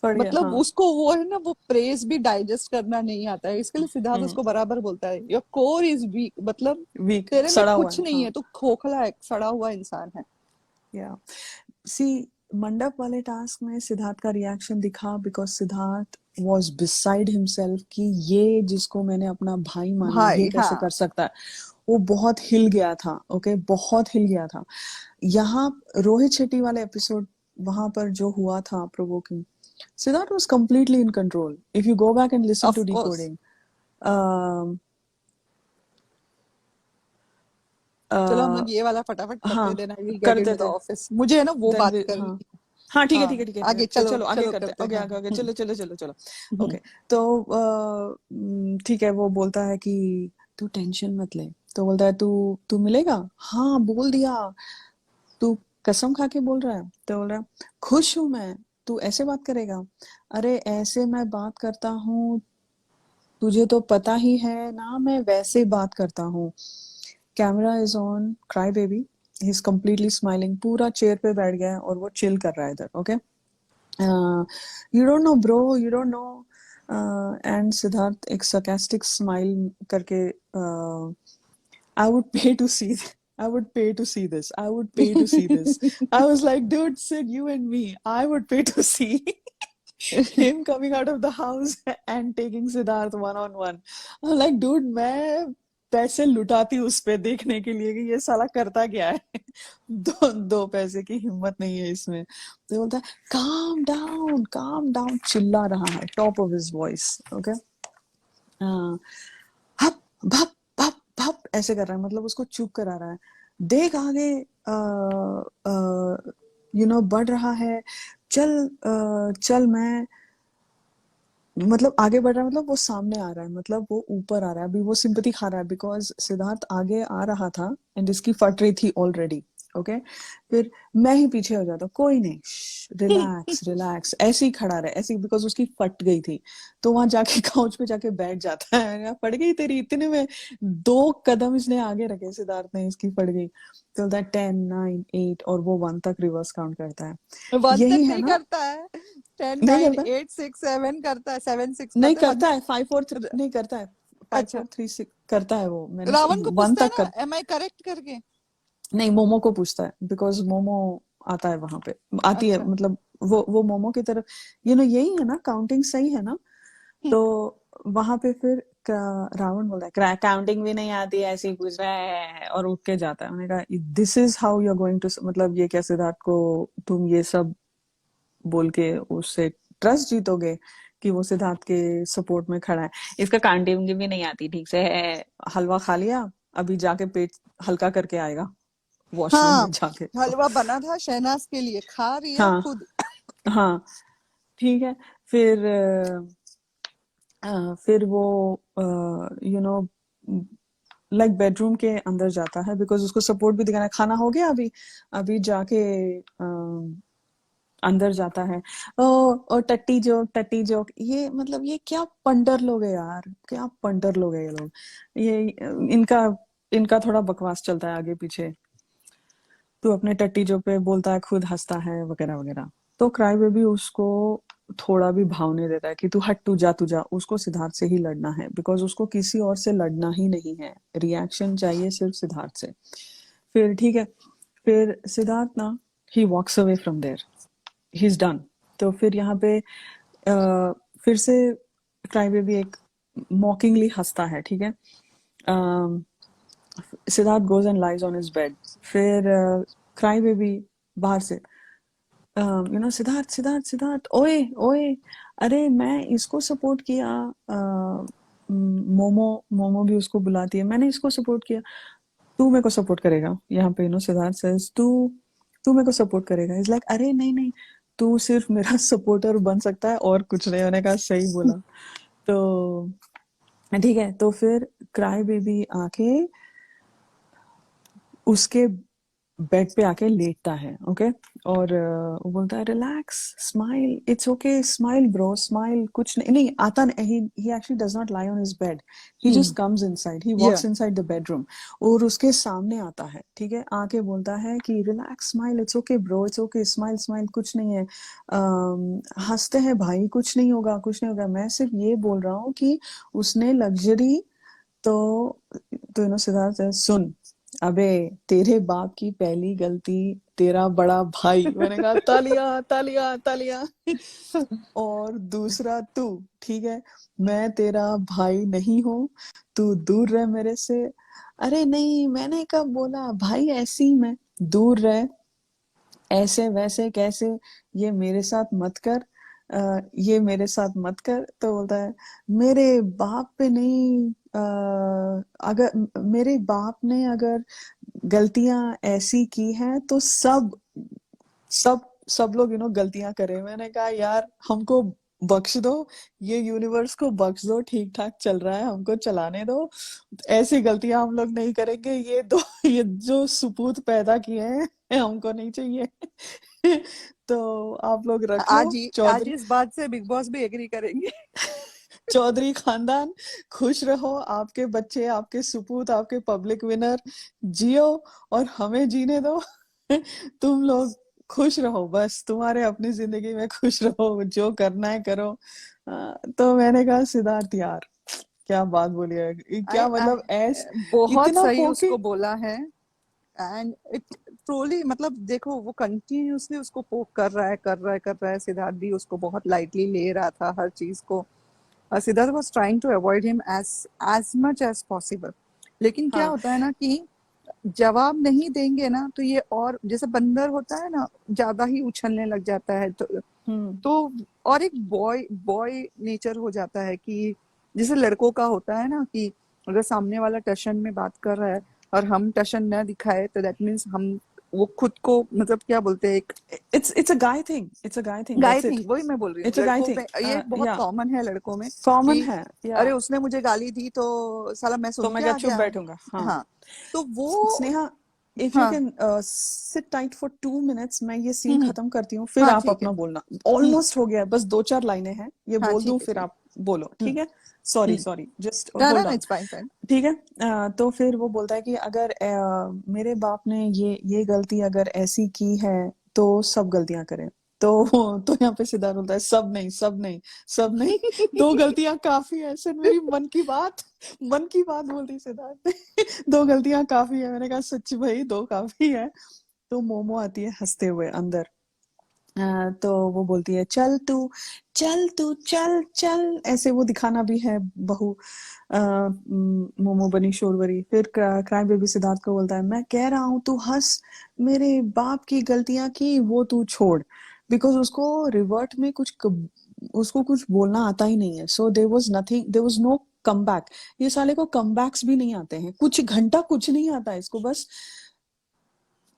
पड़ गया, मतलब हाँ। उसको वो है ना, वो प्रेज भी डाइजेस्ट करना नहीं आता है, इसके लिए सिद्धार्थ हम्म। उसको बराबर बोलता है योर कोर इज वीक, मतलब वीक, तेरे में सड़ा हुआ कुछ है, नहीं हाँ। है, तू खोखला है, सड़ा हुआ इंसान है। या सी, मंडप वाले टास्क में सिद्धार्थ का रिएक्शन दिखा because Siddharth was beside himself कि ये जिसको मैंने अपना भाई माना ये भाई कैसे कर हाँ, सकता है। वो बहुत हिल गया था, ओके, बहुत हिल गया था। यहाँ रोहित शेट्टी वाले एपिसोड, वहां पर जो हुआ था provoking, Siddharth was completely in control. If you go back and listen of to course. decoding, um, चलो हम uh, लोग ये वाला फटाफट करते हाँ, देना, विल गेट करते इनटू द थे। ऑफिस, मुझे है ना वो देन बात करनी हाँ, है। हाँ, ठीक है, ठीक है, हाँ ठीक है, ठीक है, आगे फिर चलो, चलो आगे चलो करते करते हैं, आगे हैं। आगे आगे, चलो चलो चलो चलो। हम्म। ओके, तो ठीक है, वो बोलता है कि तू टेंशन मत ले। तो बोलता है तू तू मिलेगा। हाँ, बोल दिया। तू कसम खा के बोल रहा है। तो बोल रहा है खुश हूं मैं, तू ऐसे बात करेगा। अरे ऐसे मैं बात करता हूँ, तुझे तो पता ही है ना, मैं वैसे बात करता हूँ। Camera is on, cry baby, he is completely smiling, पूरा चेयर पे बैठ गया है और वो चिल कर रहा है इधर, okay. You don't know bro, you don't know. And Siddharth एक sarcastic स्माइल करके, I would pay to see I would pay to see this. I would pay to see this. I was like, dude, Sid, you and me, I would pay to see him coming out of the house and taking Siddharth one on one. I'm like, dude, मैं पैसे लुटाती हूँ उस पे देखने के लिए कि ये साला करता क्या है। दो दो पैसे की हिम्मत नहीं है इसमें। तो बोलता है काम डाउन, चिल्ला रहा है top of his voice, okay. हप भप भप भप ऐसे कर रहा है, मतलब उसको चुप करा रहा है। देख आगे, बढ़ रहा है। चल मैं, मतलब आगे बढ़ रहा है, मतलब वो सामने आ रहा है, मतलब वो ऊपर आ रहा है, अभी वो सिंपैथी खा रहा है बिकॉज सिद्धार्थ आगे आ रहा था एंड इसकी फट रही थी ऑलरेडी, ओके। फिर मैं ही पीछे हो जाता, कोई नहीं, रिलैक्स रिलैक्स, ऐसे ही खड़ा रहे, ऐसे ही, बिकॉज उसकी फट गई थी। तो वहां जाके काउच पे जाके बैठ जाता है। मैंने कहा, फट गई तेरी, इतने में 2 कदम इसने आगे रखे सिद्धार्थ ने, इसकी फट गई। तो बोलता है 10, 9, 8 और वो 1 तक रिवर्स काउंट करता है। वन तक यही है नहीं ना। करता है, टेन नहीं नाइन करता, एट सिक्स सेवन करता है, 7 6 नहीं करता है, करता है, 5 4 3 नहीं करता है, फाइव अच्छा। फोर थ्री सिक्स करता है वो, मैंने रावण को 1 पूछता है तक ना, कर। एम आई करेक्ट करके। नहीं, मोमो को पूछता है बिकॉज मोमो आता है वहां पे, आती है, अच्छा। मतलब वो मोमो की तरफ, यही है ना, काउंटिंग सही है ना। तो वहां पे फिर रावण बोलता है काउंटिंग भी नहीं आती, ऐसे ही पूछ रहा है और उठ के जाता है। मैंने कहा this is how you are going to, मतलब ये क्या सिद्धार्थ को तुम ये सब बोल के उससे ट्रस्ट जीतोगे कि वो सिद्धार्थ के सपोर्ट में खड़ा है। इसका काउंटिंग भी नहीं आती ठीक से है। हलवा खा लिया, अभी जाके पेट हल्का करके आएगा वॉशरूम हाँ, में जाके। हलवा बना था शहनाज के लिए, खा रही है हाँ, खुद। हाँ, ठीक है। फिर फिर वो यू नो लाइक बेडरूम के अंदर जाता है बिकॉज उसको सपोर्ट भी दिखाना है। खाना हो गया अभी, अभी जाके अंदर जाता है। और टट्टी जोक, ये मतलब ये क्या पंडर लोग है यार, क्या पंडर लोग है ये लोग। ये इनका इनका थोड़ा बकवास चलता है आगे पीछे। तू अपने टट्टी जोक पे बोलता है, खुद हंसता है, वगैरह वगैरह। तो क्राई बेबी उसको थोड़ा भी भाव नहीं देता है कि तू हट, तू जा, उसको सिद्धार्थ से ही लड़ना है बिकॉज उसको किसी और से लड़ना ही नहीं है, रिएक्शन चाहिए सिर्फ सिद्धार्थ से। फिर ठीक है, फिर सिद्धार्थ ना, he walks away from there, he is done. तो फिर यहाँ पे फिर से क्राई बेबी एक मॉकिंगली हंसता है, ठीक है। Siddharth goes and lies on his bed. फिर क्राई बेबी बाहर से, सिद्धार्थ सिद्धार्थ सिद्धार्थ, ओए ओए, अरे मैं इसको सपोर्ट किया। मोमो मोमो भी उसको बुलाती है, मैंने इसको सपोर्ट किया, तू मेरे को सपोर्ट करेगा। यहाँ पे सिद्धार्थ सेज तू तू मेरे को सपोर्ट करेगा। इज लाइक अरे नहीं नहीं, तू सिर्फ मेरा सपोर्टर बन सकता है और कुछ नहीं। मैंने कहा सही बोला। तो ठीक है, तो फिर क्राई बेबी आके उसके बेड पे आके लेटता है, ओके। और वो बोलता है relax, smile, it's okay, smile bro, smile, कुछ नहीं, नहीं आता नहीं, he actually does not lie on his bed, he just comes inside, he yeah walks inside the bedroom और उसके सामने आता है, ठीक है, आके बोलता है कि relax, smile, it's okay bro, it's okay, smile, smile, कुछ नहीं है, हंसते हैं भाई, कुछ नहीं होगा, कुछ नहीं होगा, मैं सिर्फ ये बोल रहा हूँ कि उसने लग्जरी, तो सिद्धार्थ है, सुन, अबे तेरे बाप की पहली गलती तेरा बड़ा भाई, मैंने कहा तालियां तालियां तालियां। और दूसरा तू, ठीक है, मैं तेरा भाई नहीं हूँ, तू दूर रह मेरे से। अरे नहीं, मैंने कब बोला भाई, ऐसी मैं, दूर रह, ऐसे वैसे कैसे, ये मेरे साथ मत कर, ये मेरे साथ मत कर। तो बोलता है मेरे बाप पे नहीं, अगर मेरे बाप ने अगर गलतियां ऐसी की हैं तो सब सब लोग गलतियां करें। मैंने कहा यार हमको बख्श दो, ये यूनिवर्स को बख्श दो, ठीक ठाक चल रहा है, हमको चलाने दो, ऐसी गलतियां हम लोग नहीं करेंगे, ये दो ये जो सुपूत पैदा किए हैं हमको नहीं चाहिए। तो आप लोग रख लो आज चौधरी, इस बात से बिग बॉस भी एग्री करेंगे। चौधरी खानदान, खुश रहो, आपके बच्चे, आपके सुपूत, आपके पब्लिक विनर जियो और हमें जीने दो। तुम लोग खुश रहो, बस तुम्हारे अपनी जिंदगी में खुश रहो, जो करना है करो। तो मैंने कहा सिद्धार्थ यार, क्या बात बोली है, आई क्या मतलब ऐस बहुत इतना सही पोके। उसको बोला है। एंड इट ट्रूली, मतलब देखो वो कंटिन्यूअसली उसको पोक कर रहा है, कर रहा है, कर रहा है। सिद्धार्थ भी उसको बहुत लाइटली ले रहा था हर चीज को। Siddharth was trying to avoid him as much as possible. लेकिन क्या हाँ। होता है ना कि जवाब नहीं देंगे ना तो ये, और जैसे बंदर होता है ना, ज्यादा ही उछलने लग जाता है। हम्म। तो और एक बॉय बॉय नेचर हो जाता है कि जैसे लड़कों का होता है ना कि अगर सामने वाला टशन में बात कर रहा है और हम टशन न दिखाए तो दैट मीन्स हम वो खुद को, मतलब क्या बोलते हैं, एक it's a guy thing, it's a guy thing, guy that's it, thing, वही मैं बोल रही हूँ। it's a guy लड़कों thing, में ये बहुत yeah, कॉमन है, लड़कों में कॉमन कि है, अरे या, उसने मुझे गाली दी तो साला मैं तो सुन मैं के क्या आ चुप गया। बैठूंगा, हाँ। हाँ, तो वो, स्नेहा, इफ यू हाँ, can sit tight for 2 minutes, मैं ये सीन हम्म, खत्म करती हूँ, फिर हाँ आप ठीक है, अपना बोलना, ऑलमोस्ट हो गया है, बस 2-4 लाइनें हैं, ये हाँ बोल दूं ठीक है, फिर ठीक आप बोलो, है, ठीक है। सॉरी हम्म, सॉरी, जस्ट ना ना होल्ड ना, ऑन। It's fine fine. ठीक है, तो फिर वो बोलता है कि अगर मेरे बाप ने ये गलती अगर ऐसी की है तो सब गलतियां करें। तो तो यहाँ पे सिद्धार्थ बोलता है सब नहीं, सब नहीं, सब नहीं, दो गलतियां काफी है। ऐसे मेरी मन की बात बोलती सिद्धार्थ ने, दो गलतियां काफी है। मैंने कहा सच्ची भाई, दो काफी है। तो मोमो आती है हंसते हुए अंदर, तो वो बोलती है चल तू, चल तू, चल चल, ऐसे वो दिखाना भी है बहू, मोमो बनी शोरवरी। फिर क्राइम बेबी सिद्धार्थ को बोलता है मैं कह रहा हूँ तू हंस, मेरे बाप की गलतियां की वो तू छोड़, बिकॉज उसको रिवर्ट में उसको कुछ बोलना आता ही नहीं है। So there was nothing, there was no comeback. ये साले को कम बैक्स भी नहीं आते हैं, कुछ घंटा कुछ नहीं आता है इसको, बस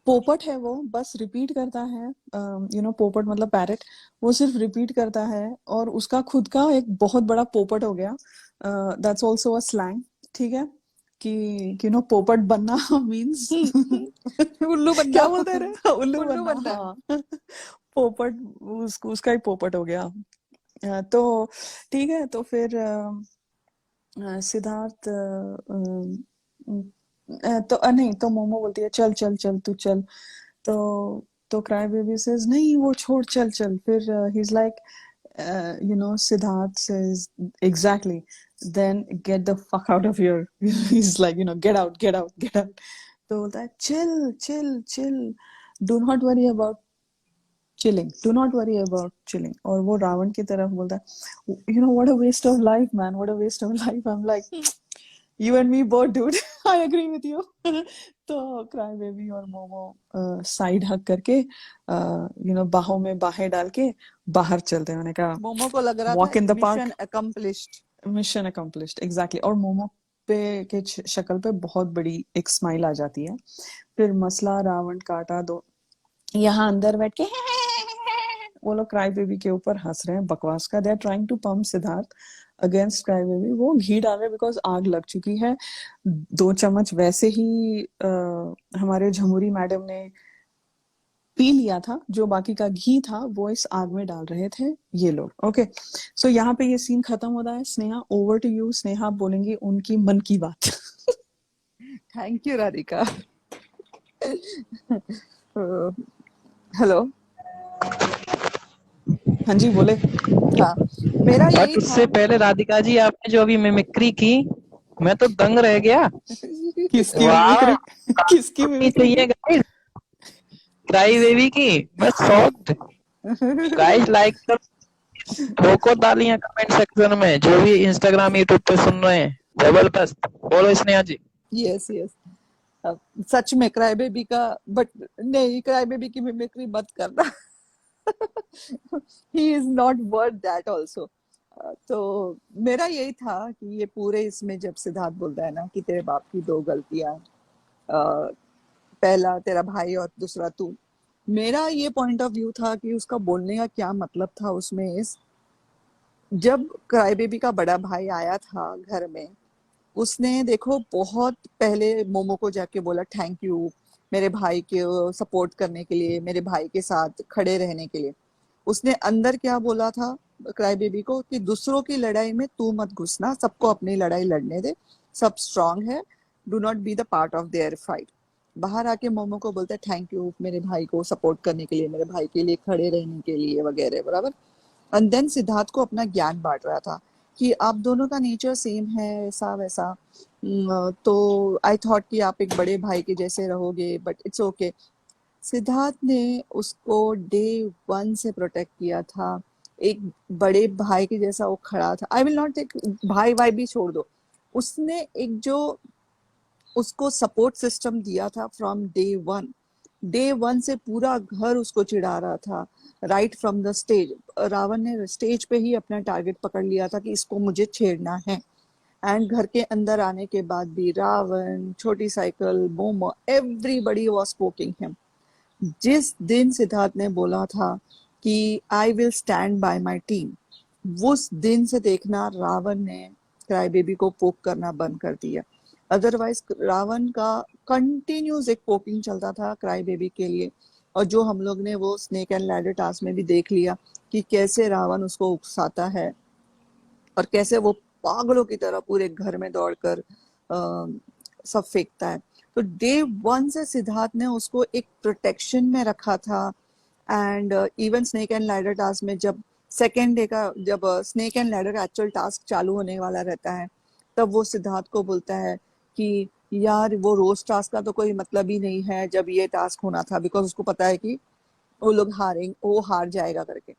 पोपट है वो, बस रिपीट करता है, पोपट मतलब पैरट, वो सिर्फ रिपीट करता है। और उसका खुद का एक बहुत बड़ा पोपट हो गया, दैट्स आल्सो अ स्लैंग, ठीक है, कि पोपट बनना मींस उल्लू बनना, क्या बोलते रहे, उल्लू उल्लू बनना, बनना। हाँ। पोपट, उसका ही पोपट हो गया। तो ठीक है, तो फिर सिद्धार्थ तो नहीं, तो मोमो बोलती है चल चल चल तू चल। तो क्राई बेबी सेज नहीं वो छोड़, चल चल। फिर he is like, Siddharth says exactly, then get the fuck out of here. He's like, get out, get out, get out. तो बोलता है chill, chill, chill, do not worry about chilling, do not worry about chilling। और वो रावण की तरफ बोलता है what a waste of life man, what a waste of life। I'm like, you and me both dude, I agree with you। तो cry baby और momo side हक करके बाहों में बाहें डाल के बाहर चलते हैं। मैंने कहा मोमो को लग रहा था walk in the mission park, accomplished. Mission accomplished, exactly. और मोमो पे के शक्ल पे बहुत बड़ी एक स्माइल आ जाती है। फिर मसला रावण काटा दो, यहाँ अंदर बैठ के वो लोग क्राई बेबी के ऊपर हंस रहे हैं बकवास का, they are trying to pump Siddharth. Against cry baby, वो घी डाल रहे बिकॉज आग लग चुकी है। 2 चम्मच वैसे ही हमारे झमुरी मैडम ने पी लिया था, जो बाकी का घी था वो इस आग में डाल रहे थे ये लोग। ओके, सो यहाँ पे ये सीन खत्म होता है। Sneha, over to you. Sneha बोलेंगी उनकी मन की बात। Thank you Radhika. हेलो। हाँ जी, बोले। हाँ, मेरा बट यही उससे था। पहले राधिका जी आपने जो अभी मिमिक्री की, मैं तो दंग रह गया। किसकी वाह, मिमिक्री? किसकी काफी मिमिक्री चाहिए की? गाइस, क्राई बेबी की। मैं शॉक्ड। गाइस लाइक कर, ठोको तालियां कमेंट सेक्शन में, जो भी इंस्टाग्राम यूट्यूब पे सुन रहे हैं। जबरदस्त, बोलो स्नेहा जी। Yes yes. सच में क्राई बेबी का, बट नहीं, क्राई बेबी की मिमिक्री मत करना। He is not worth that also. तो मेरा यही था कि ये पूरे इसमें जब सिद्धार्थ बोलता है ना कि तेरे बाप की 2 गलतियां, पहला तेरा भाई और दूसरा तू, मेरा ये पॉइंट ऑफ व्यू था कि उसका बोलने का क्या मतलब था उसमें इस, जब क्राई बेबी का बड़ा भाई आया था घर में, उसने देखो बहुत पहले मोमो को जाके बोला थैंक यू मेरे भाई के सपोर्ट करने के लिए, मेरे भाई के साथ खड़े रहने के लिए। उसने अंदर क्या बोला था क्राई बेबी को कि दूसरों की लड़ाई में तू मत घुसना, सबको अपनी लड़ाई लड़ने दे, सब स्ट्रांग है, do not be the part of their fight. बाहर आके मोमो को बोलता है थैंक यू मेरे भाई को सपोर्ट करने के लिए, मेरे भाई के लिए खड़े रहने के लिए वगैरह, बराबर। एंड देन सिद्धार्थ को अपना ज्ञान बांट रहा था कि आप दोनों का नेचर सेम है, ऐसा वैसा। तो आई थॉट कि आप एक बड़े भाई के जैसे रहोगे, बट इट्स ओके। सिद्धार्थ ने उसको डे 1 से प्रोटेक्ट किया था, एक बड़े भाई के जैसा वो खड़ा था। आई विल नॉट टेक, भाई भाई भी छोड़ दो, उसने एक जो उसको सपोर्ट सिस्टम दिया था फ्रॉम डे 1 से पूरा घर उसको चिढ़ा रहा था, right from the stage. Ravan ने स्टेज पे ही अपना टारगेट पकड़ लिया था कि इसको मुझे छेड़ना है। एंड घर के अंदर आने के बाद भी रावण, छोटी cycle, momo, everybody was स्पोकिंग him. जिस दिन सिद्धार्थ ने बोला था कि I will stand by my team, उस दिन से देखना रावण ने क्राई बेबी को पोक करना बंद कर दिया। अदरवाइज रावण का कंटिन्यूस एक पोकिंग चलता था क्राई बेबी के लिए। और जो हम लोग ने वो स्नेक एंड लैडर टास्क में भी देख लिया कि कैसे रावण उसको उकसाता है और कैसे वो पागलों की तरह पूरे घर में दौड़कर सब फेंकता है। तो डे 1 से सिद्धार्थ ने उसको एक प्रोटेक्शन में रखा था। And even snake and ladder task में जब सेकेंड डे का, जब स्नेक एंड लैडर का एक्चुअल टास्क चालू होने वाला रहता है, तब वो सिद्धार्थ को बोलता है कि यार वो रोज टास्क का तो कोई मतलब ही नहीं है जब ये टास्क होना था, बिकॉज उसको पता है कि वो लोग हारेंगे, वो हार जाएगा करके।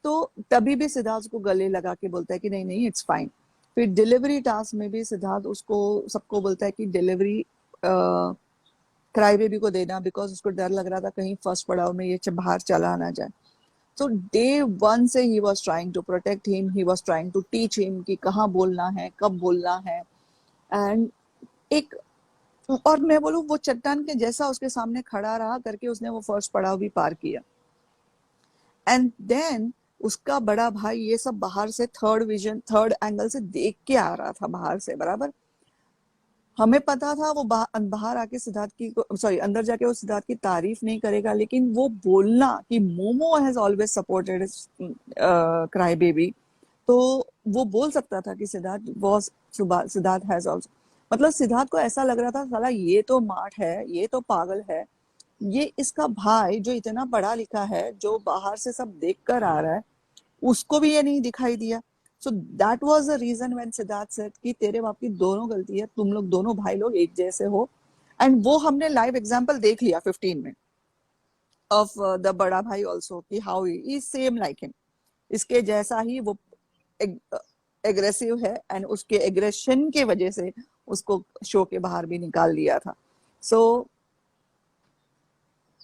तो तभी भी सिद्धार्थ को गले लगा के बोलता है कि नहीं नहीं इट्स फाइन। फिर डिलीवरी टास्क में भी सिद्धार्थ उसको सबको बोलता है कि डिलीवरी क्राई बेबी को देना, बिकॉज उसको डर लग रहा था कहीं फर्स्ट पड़ाव में ये बाहर चला ना जाए। तो डे 1 से ही was trying to protect him, he was trying to teach him कि कहाँ बोलना है, कब बोलना है। एंड एक, और मैं बोलूँ वो चट्टान के जैसा उसके सामने खड़ा रहा करके उसने वो फर्स्ट पड़ाव भी पार किया। एंड देन उसका बड़ा भाई ये सब बाहर से थर्ड एंगल से देख के आ रहा था बाहर से, बराबर। हमें पता था वो बाहर आके सिद्धार्थ की, सॉरी अंदर जाके वो सिद्धार्थ की तारीफ नहीं करेगा, लेकिन वो बोलना कि momo has always supported cry baby, तो वो बोल सकता था कि सिद्धार्थ हैज ऑल्सो, मतलब सिद्धार्थ को ऐसा लग रहा था साला ये तो मार्ट है, ये तो पागल है, ये इसका भाई जो इतना पढ़ा लिखा है, जो बाहर से सब देख कर आ रहा है, उसको भी ये नहीं दिखाई दिया। So that was the reason when Siddharth said कि तेरे बाप की दोनों गलती है, तुम लोग दोनों भाई लोग एक जैसे हो। एंड वो हमने लाइव एग्जांपल देख लिया 15 में ऑफ द बड़ा भाई ऑल्सो कि how he is same like him, इसके जैसा ही वो एग्रेसिव है। एंड उसके एग्रेशन के वजह से उसको शो के बाहर भी निकाल दिया था। So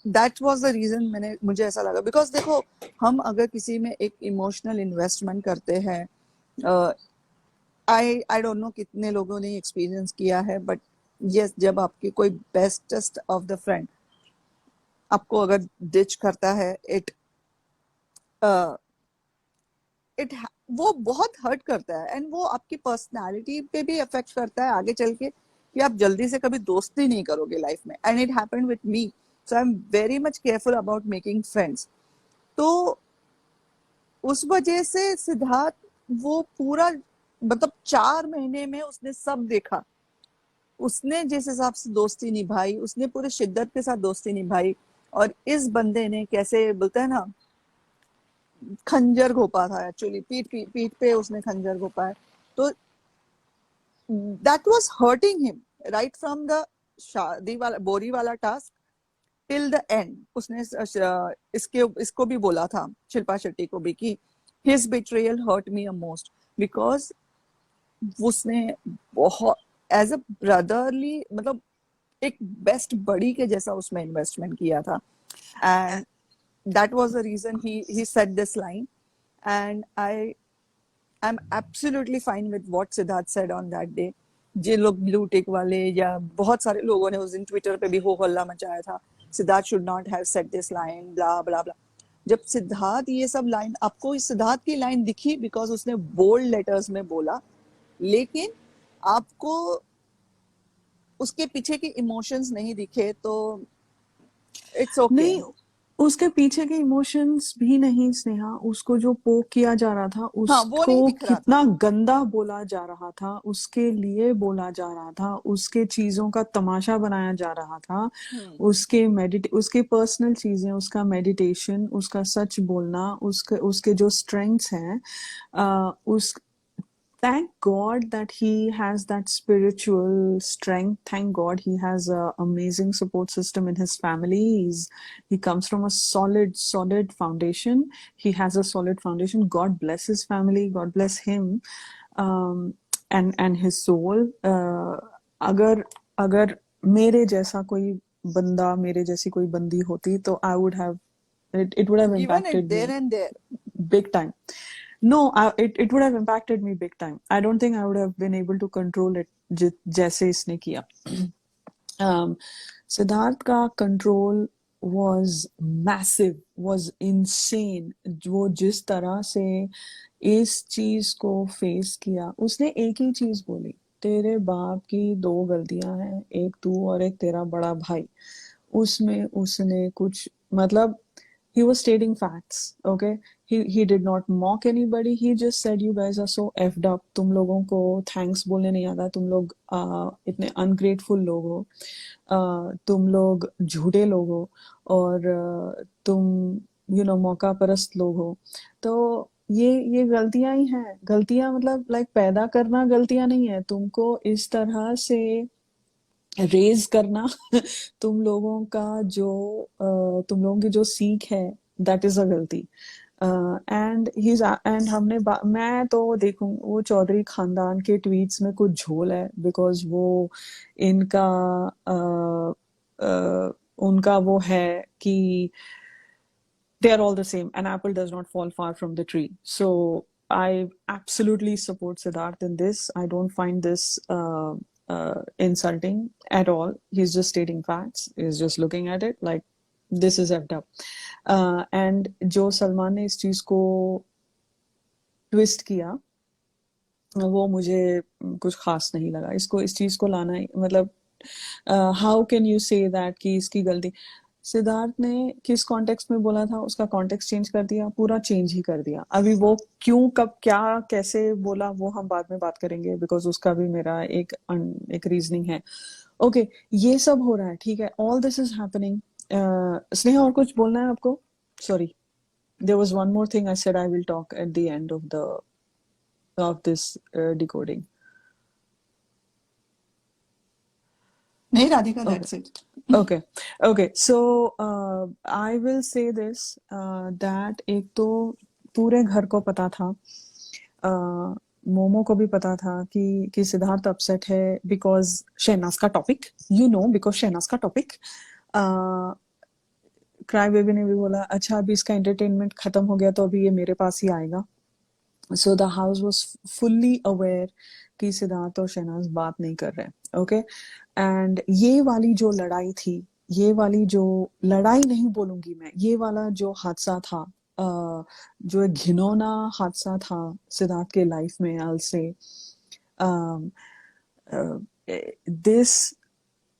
that was the reason, मुझे ऐसा लगा, बिकॉज देखो हम अगर किसी में एक इमोशनल इन्वेस्टमेंट करते हैं, आई डोंट नो कितने लोगों ने एक्सपीरियंस किया है, बट यस, जब आपकी कोई बेस्टेस्ट ऑफ द फ्रेंड आपको अगर डिच करता है, इट इट वो बहुत हर्ट करता है, एंड वो आपकी पर्सनालिटी पे भी अफेक्ट करता है आगे चल के, कि आप जल्दी से कभी दोस्ती नहीं करोगे लाइफ में, and it happened with me, so I am very much careful about making friends. तो उस वजह से सिद्धार्थ वो पूरा मतलब 4 महीने में उसने सब देखा, उसने जिस हिसाब से दोस्ती निभाई, उसने पूरे शिद्दत के साथ दोस्ती निभाई, और इस बंदे ने कैसे बोलते हैं ना, खंजर घोपा था, एक्चुअली पीठ पे उसने खंजर घोपा है। तो that was hurting him right from the शादी वाला बोरी वाला टास्क टिल द एंड। उसने इसको भी बोला था, शिल्पा शेट्टी को भी, कि his betrayal hurt me most, because उसने बहुत एज अ ब्रदरली, मतलब एक बेस्ट बड़ी के जैसा उसमें इन्वेस्टमेंट किया था, and that was the reason he said this line, and I'm absolutely fine with what Siddharth said on that day। जे लोग ब्लू टिक वाले या बहुत सारे लोगों ने उस दिन ट्विटर पे भी हो हल्ला मचाया था, Siddharth should not have said this line, blah blah blah. जब सिद्धार्थ ये सब लाइन, आपको इस सिद्धार्थ की लाइन दिखी बिकॉज उसने बोल्ड लेटर्स में बोला, लेकिन आपको उसके पीछे के इमोशंस नहीं दिखे, तो इट्स ओके। नहीं, उसके पीछे के इमोशंस भी नहीं स्नेहा, उसको जो पोक किया जा रहा था, हाँ, वो नहीं उसको दिख रहा था। कितना गंदा बोला जा रहा था, उसके लिए बोला जा रहा था, उसके चीजों का तमाशा बनाया जा रहा था, उसके पर्सनल चीजें, उसका मेडिटेशन, उसका सच बोलना, उसके जो स्ट्रेंथ्स हैं, उस thank God that he has that spiritual strength. Thank God he has a amazing support system in his family. He comes from a solid foundation. He has a solid foundation. God bless his family. God bless him, um, and his soul. अगर अगर मेरे जैसा कोई बंदा, मेरे जैसी कोई बंदी होती, तो I would have it would have Given it impacted there me and there। big time. No, it would have impacted me big time. I don't think I would have been able to control it जैसे इसने किया। सिद्धार्थ का control was massive, was insane। वो जिस तरह से इस चीज को फेस किया, उसने एक ही चीज बोली, तेरे बाप की 2 गलतियां हैं, एक तू और एक तेरा बड़ा भाई। उसमें उसने कुछ मतलब he was stating facts, okay? He did not mock anybody. He just said you guys are so effed up, तुम लोगों को thanks बोलने नहीं आता, तुम लोग इतने ungrateful लोग हो, तुम लोग झूठे लोग हो, और तुम मौका परस्त लोग हो। तो ये गलतियां ही हैं। गलतियां मतलब लाइक पैदा करना गलतियां नहीं है, तुमको इस तरह से रेज करना तुम लोगों की जो सीख है, दैट इज अ गलती। एंड मैं तो देखूं, वो चौधरी खानदान के ट्वीट्स में कुछ झोल है, बिकॉज वो इनका उनका वो है कि they are all the same. An apple does not fall far from the tree. So I absolutely support Siddharth in this. I don't find this insulting at all. He's just stating facts. He's just looking at it like this is effed up. And जो सलमान ने इस चीज को twist किया, वो मुझे कुछ खास नहीं लगा। इस चीज को लाना मतलब how can you say that कि इसकी गलती। सिद्धार्थ ने किस कॉन्टेक्स्ट में बोला था, उसका कॉन्टेक्स्ट चेंज कर दिया, पूरा चेंज ही कर दिया। अभी वो क्यों, कब, क्या, कैसे बोला, वो हम बाद में बात करेंगे, बिकॉज उसका भी मेरा एक रीजनिंग है। ओके, ये सब हो रहा है, ठीक है, all this is happening. Sneha, और कुछ बोलना है आपको? Sorry, there was one more thing I said I will talk at the end of this decoding. नहीं Radhika, Okay. that's it। Okay. So I will say this that एक तो पूरे घर को पता था, मोमो को भी पता था कि सिद्धार्थ अपसेट है बिकॉज शहनाज का टॉपिक, बिकॉज शहनाज का टॉपिक। क्राई बेबी ने भी बोला, अच्छा अभी इसका एंटरटेनमेंट खत्म हो गया तो अभी ये मेरे पास ही आएगा। So the house was fully aware कि सिद्धार्थ और शहनाज बात नहीं कर रहे, ओके। एंड ये वाली जो लड़ाई थी, ये वाली जो लड़ाई नहीं बोलूंगी मैं, ये वाला जो हादसा था जो एक घिनौना हादसा था सिद्धार्थ के लाइफ में, I will say this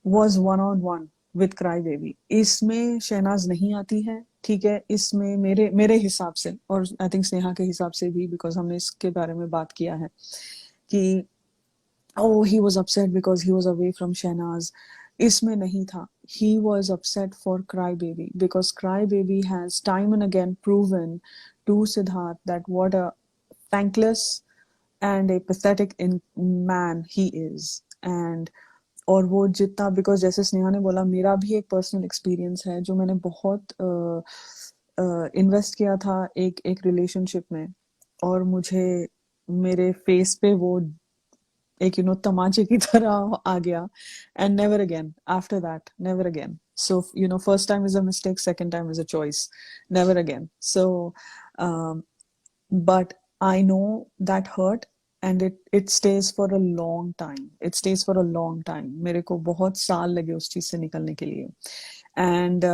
was one on one with Cry Baby. इसमें शहनाज नहीं आती है, ठीक है, इसमें मेरे मेरे हिसाब से, और आई थिंक स्नेहा के हिसाब से भी, बिकॉज हमने इसके बारे में बात किया है कि oh he was upset because he was away from Shehnaz. इसमें नहीं था. He was upset for Cry Baby because Cry Baby has time and again proven to Siddharth that what a thankless and a pathetic man he is. And और वो जितना, because जैसे स्नेहा ने बोला, मेरा भी एक पर्सनल एक्सपीरियंस है जो मैंने बहुत इन्वेस्ट किया था एक एक रिलेशनशिप में, और मुझे मेरे फेस पे वो एक तमाचे की तरह आ गया, and never again after that, never again. So first time is a mistake, second time is a choice, never again. So but I know that hurt, and it stays for a long time. It stays for a long time. मेरे को बहुत साल लगे उस चीज से निकलने के लिए. And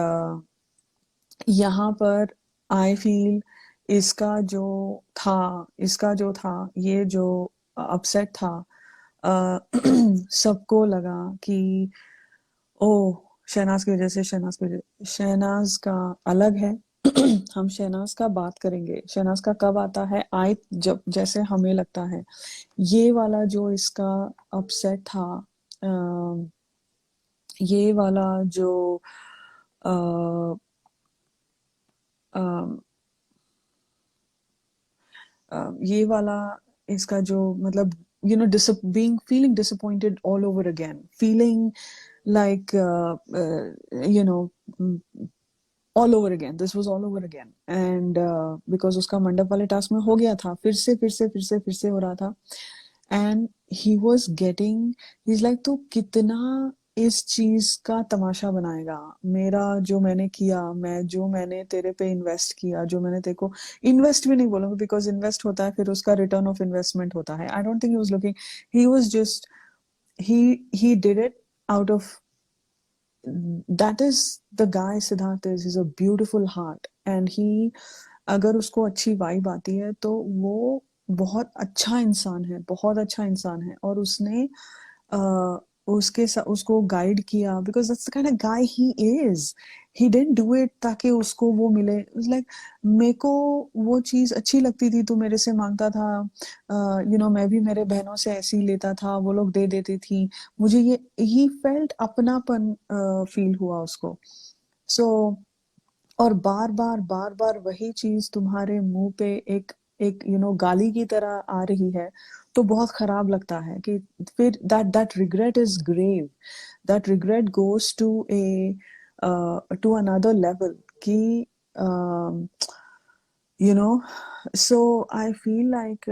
यहाँ पर I feel इसका जो था ये जो अपसेट था, सबको लगा कि ओ शहनाज की वजह से, शहनाज का अलग है. हम शहनाज का बात करेंगे. शहनाज का कब आता है, आए जब, जैसे हमें लगता है. ये वाला जो इसका अपसेट था, ये वाला जो अ, अ, ये वाला इसका जो मतलब feeling disappointed all over again, feeling like all over again. This was all over again. And because उसका मंडप वाले टास्क में हो गया था, फिर से हो रहा था. And he was getting, he's like, तू कितना इस चीज का तमाशा बनाएगा. मेरा जो मैंने किया, जो मैंने तेरे पे इन्वेस्ट किया, जो मैंने तेरे को इन्वेस्ट भी नहीं बोलूंगा, बिकॉज इन्वेस्ट होता है फिर उसका रिटर्न ऑफ इन्वेस्टमेंट होता है. I don't think he was looking, he was just, he did it out of, that is the guy Siddharth is. He's a beautiful heart, and he, अगर उसको अच्छी vibe आती है तो वो बहुत अच्छा इंसान है, बहुत अच्छा इंसान है. और उसने उसको गाइड किया, because that's the kind of guy he is. He didn't do it ताकि उसको वो मिले. लाइक मेरे को वो चीज अच्छी लगती थी, तू मेरे से मांगता था, मैं भी मेरे बहनों से ऐसे ही लेता था, वो लोग दे देती थी मुझे. ये ही फेल्ट अपनापन फील हुआ उसको. सो और बार बार वही चीज तुम्हारे मुंह पे एक एक गाली की तरह आ रही है, तो बहुत खराब लगता है. कि फिर that regret is grave. That regret goes to another level. कि so I feel like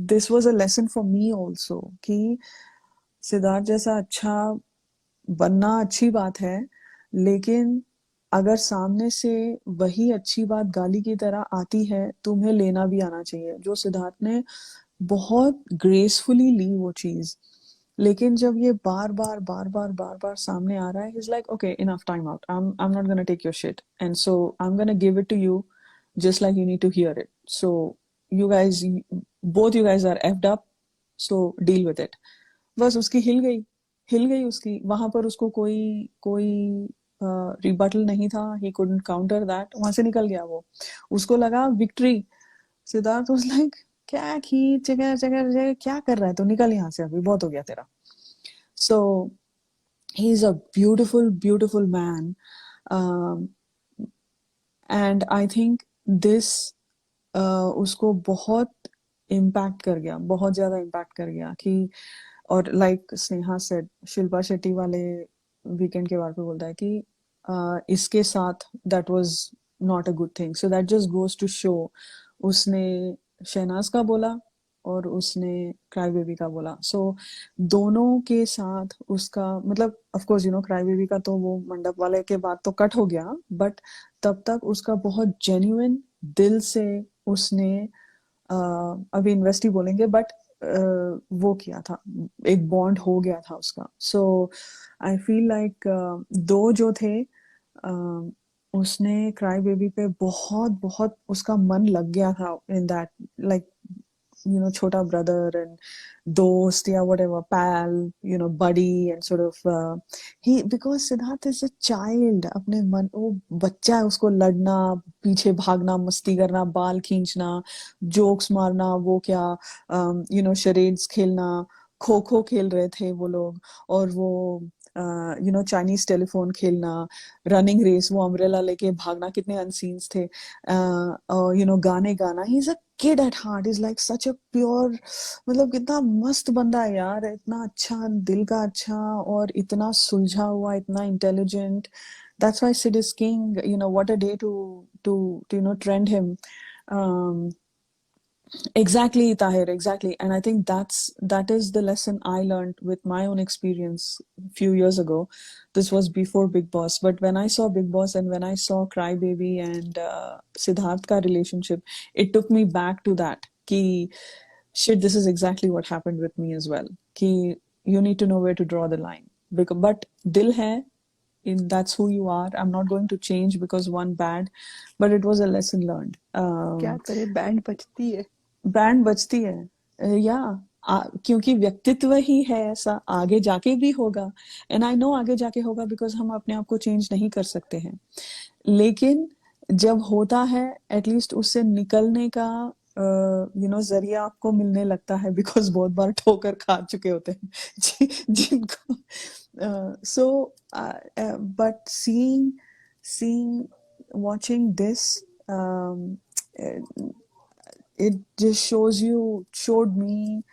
this was a lesson for me also, कि सिद्धार्थ जैसा अच्छा बनना अच्छी बात है, लेकिन अगर सामने से वही अच्छी बात गाली की तरह आती है, तुम्हें लेना भी आना चाहिए. जो सिद्धार्थ ने बहुत ग्रेसफुली ली वो चीज. लेकिन जब ये बार बार सामने आ रहा है, he's like, okay, enough, time out. I'm not gonna take your shit, and so I'm gonna give it to you, just like you need to hear it. So you guys, both you guys are effed up, so deal with it. बस उसकी हिल गई उसकी. वहां पर उसको कोई कोई rebuttal नहीं था. He couldn't counter that. वहां से निकल गया वो. उसको लगा विक्ट्री. सिद्धार्थ वाज लाइक, क्या खींच जगह जगह जगह क्या कर रहा है, तो निकल यहाँ से, अभी बहुत हो गया तेरा. So he is a beautiful man. And I think this उसको बहुत इम्पैक्ट कर गया, बहुत ज्यादा इम्पैक्ट कर गया. कि और लाइक स्नेहा सेड, शिल्पा शेट्टी वाले वीकेंड के बारे में बोलता है कि इसके साथ that was not a good thing. So that just goes to show, उसने शहनाज का बोला और उसने क्राई बेबी का बोला. सो दोनों के साथ उसका मतलब, ऑफ कोर्स क्राई बेबी का तो वो मंडप वाले के बाद तो कट हो गया, बट तब तक उसका बहुत जेन्युइन दिल से उसने अभी इन्वेस्ट ही बोलेंगे, बट वो किया था. एक बॉन्ड हो गया था उसका. सो आई फील लाइक दो जो थे उसने क्राई बेबी पे बहुत बहुत उसका मन लग गया था इन दैट, लाइक छोटा ब्रदर एंड दोस्त या whatever pal, buddy, and sort of he, because Siddharth is a child, अपने मन, वो बच्चा है, उसको लड़ना, पीछे भागना, मस्ती करना, बाल खींचना, जोक्स मारना, वो क्या, शरेड्स खेलना, खो खो खेल रहे थे वो लोग, और वो चाइनीज टेलीफोन खेलना, रनिंग रेस, वो अम्ब्रेला लेके भागना, कितने अनसीन्स थे, गाने गाना, ही is a kid at heart, is like such a pure, मतलब कितना मस्त बंदा है यार, इतना अच्छा, दिल का अच्छा, और इतना सुलझा हुआ, इतना intelligent. That's why Sid is king. What a day to trend him. Um, Exactly, Tahir, exactly. And I think that is the lesson I learned with my own experience a few years ago. This was before Big Boss, but when I saw Big Boss and when I saw Crybaby and Siddharth ka relationship, it took me back to that. Ki shit, this is exactly what happened with me as well. Ki you need to know where to draw the line. But dil hai, that's who you are. I'm not going to change because one bad, but it was a lesson learned. क्या करे, band बजती है. Brand बचती है, या क्योंकि व्यक्तित्व ही है ऐसा, आगे जाके भी होगा, एंड आई नो आगे जाके होगा बिकॉज हम अपने आप को चेंज नहीं कर सकते हैं, लेकिन जब होता है एटलीस्ट उससे निकलने का जरिया आपको मिलने लगता है, बिकॉज बहुत बार ठोकर खा चुके होते हैं जिनको, so but seeing watching this, it just showed me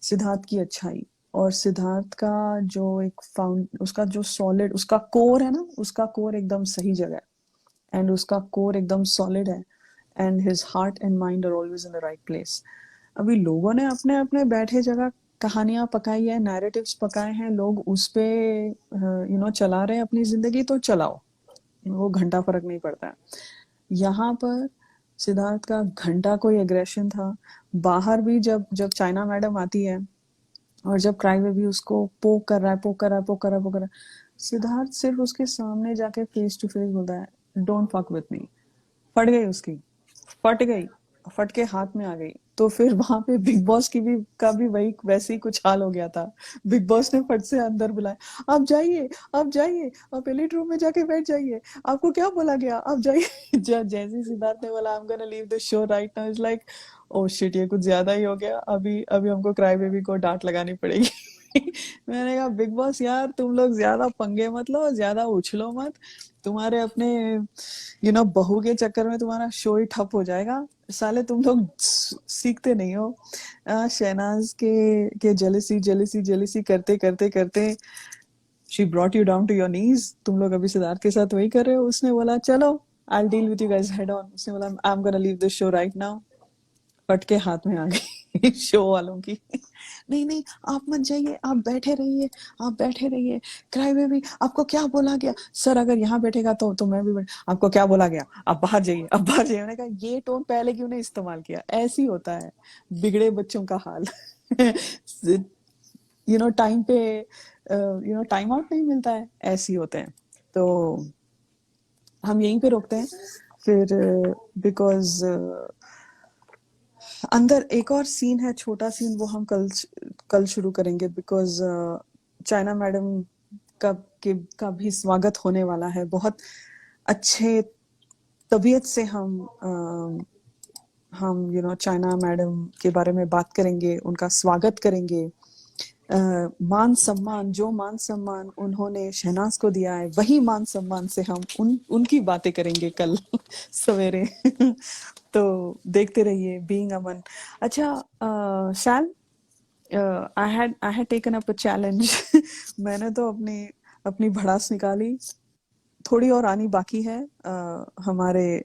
Siddharth की अच्छाई, और सिद्धार्थ का जो एक उसका जो सॉलिड, उसका कोर है ना, उसका कोर एकदम सही जगह है, एंड उसका कोर एकदम सॉलिड है, and his heart and mind are always in the right place. अभी लोगों ने अपने अपने बैठे जगह कहानियां पकाई है, नैरेटिव्स पकाए हैं, लोग उस पे चला रहे हैं अपनी जिंदगी, तो चलाओ, वो घंटा फर्क नहीं पड़ता है. यहाँ पर सिद्धार्थ का घंटा कोई एग्रेशन था. बाहर भी जब जब चाइना मैडम आती है और जब क्राई बेबी उसको पोक कर रहा है, सिद्धार्थ सिर्फ उसके सामने जाके फेस टू फेस बोलता है, डोंट फक विथ मी. फट गई उसकी, फट गई, फट के हाथ में आ गई. तो फिर वहां पे बिग बॉस का भी वही वैसे ही कुछ हाल हो गया था. बिग बॉस ने फट से अंदर बुलाया, आप जाइए, आप एलिट रूम में जाके बैठ जाइए, आपको क्या बोला गया, आप जाइए. जैसे सिद्धार्थ ने बोला, I am gonna leave the show right now, is like oh shit, ये कुछ ज्यादा ही हो गया, अभी अभी हमको क्राई बेबी को डांट लगानी पड़ेगी. मैंने कहा बिग बॉस यार, तुम लोग ज्यादा पंगे मत लो, ज्यादा उछलो मत, तुम्हारे अपने बहू के चक्कर में तुम्हारा शो ही ठप हो जाएगा. साले तुम लोग सीखते नहीं हो. शहनाज के जेलिसी करते करते करते she brought you down to your knees. तुम लोग अभी सिद्धार्थ के साथ वही कर रहे हो. उसने बोला चलो, I will deal with you guys head on. उसने बोला, I am gonna leave this show right now. फट के हाथ में आ गई शो वालों की. नहीं नहीं, आप मत जाइए, आप बैठे रहिए. क्राई बेबी, आपको क्या बोला गया? सर अगर यहाँ बैठेगा तो मैं भी आपको क्या बोला गया? आप बाहर जाइए. मैंने कहा ये टोन पहले क्यों नहीं इस्तेमाल किया? ऐसी होता है बिगड़े बच्चों का हाल. टाइम पे टाइम आउट नहीं मिलता है, ऐसी होते हैं. तो हम यहीं पे रोकते हैं फिर, बिकॉज अंदर एक और सीन है, छोटा सीन, वो हम कल शुरू करेंगे, बिकॉज चाइना मैडम का भी स्वागत होने वाला है. बहुत अच्छे तबीयत से हम चाइना मैडम के बारे में बात करेंगे, उनका स्वागत करेंगे. मान सम्मान उन्होंने शहनाज को दिया है, वही मान सम्मान से हम उनकी बातें करेंगे कल सवेरे. तो देखते रहिए बीइंग अमन. अच्छा Shail, I had taken up a challenge. मैंने तो अपनी भड़ास निकाली, थोड़ी और आनी बाकी है. हमारे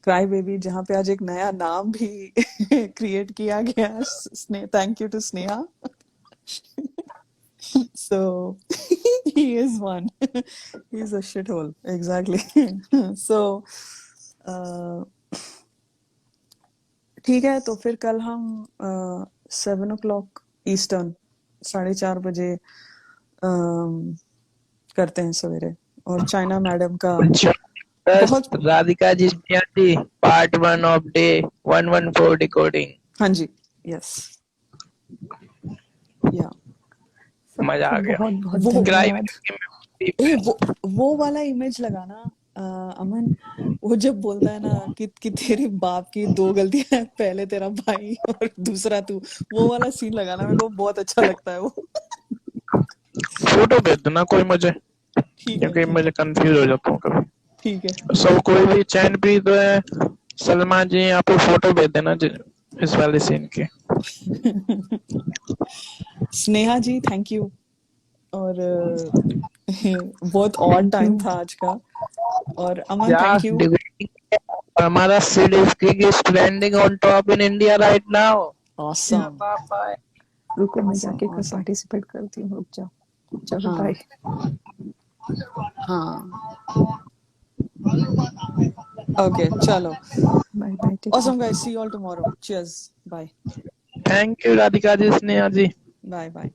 क्राई बेबी, जहाँ पे आज एक नया नाम भी क्रिएट किया गया. Thank you to Sneha. So he is one. He's a shithole. Exactly. So ठीक है, तो फिर कल हम 7 o'clock ईस्टर्न, 4:30 बजे करते हैं सवेरे, और चाइना मैडम का बस बहुत राधिका जी स्नेहा जी पार्ट 1 ऑफ डे 114 डिकोडिंग हाँ जी यस या मजा आ सबको गया। बहुत बहुत वो क्राई धन्यवाद। ए वो वाला इमेज लगाना अमन, वो जब बोलता है ना कि तेरे बाप की 2 गलतियां हैं, पहले तेरा भाई और दूसरा तू, वो वाला सीन लगाना, मेरे को बहुत अच्छा लगता है वो। फोटो भेज देना कोई मुझे, ठीक है क्योंकि मुझे कंफ्यूज हो जाता हूँ कभी। ठीक है सब कोई भी चैनप्रीत है, सलमा जी, आप फोटो भेज देना इस वाले सीन की। स्नेहा जी थैंक यू। और बहुत ऑड थैंक टाइम यू। था आज का। और अमन Yeah, थैंक यू। debating हमारा series kick is trending on top in India right now. क्या ऑसम पापा है। रुको मैं ऑसम जाके ऑसम पार्टिसिपेट करती हूँ, रुक जाओ। चलो हाँ बाय। हाँ ओके चलो bye bye, take awesome care. Guys, see you all tomorrow, cheers, bye Thank you Radhika ji, Sneha ji. Bye bye.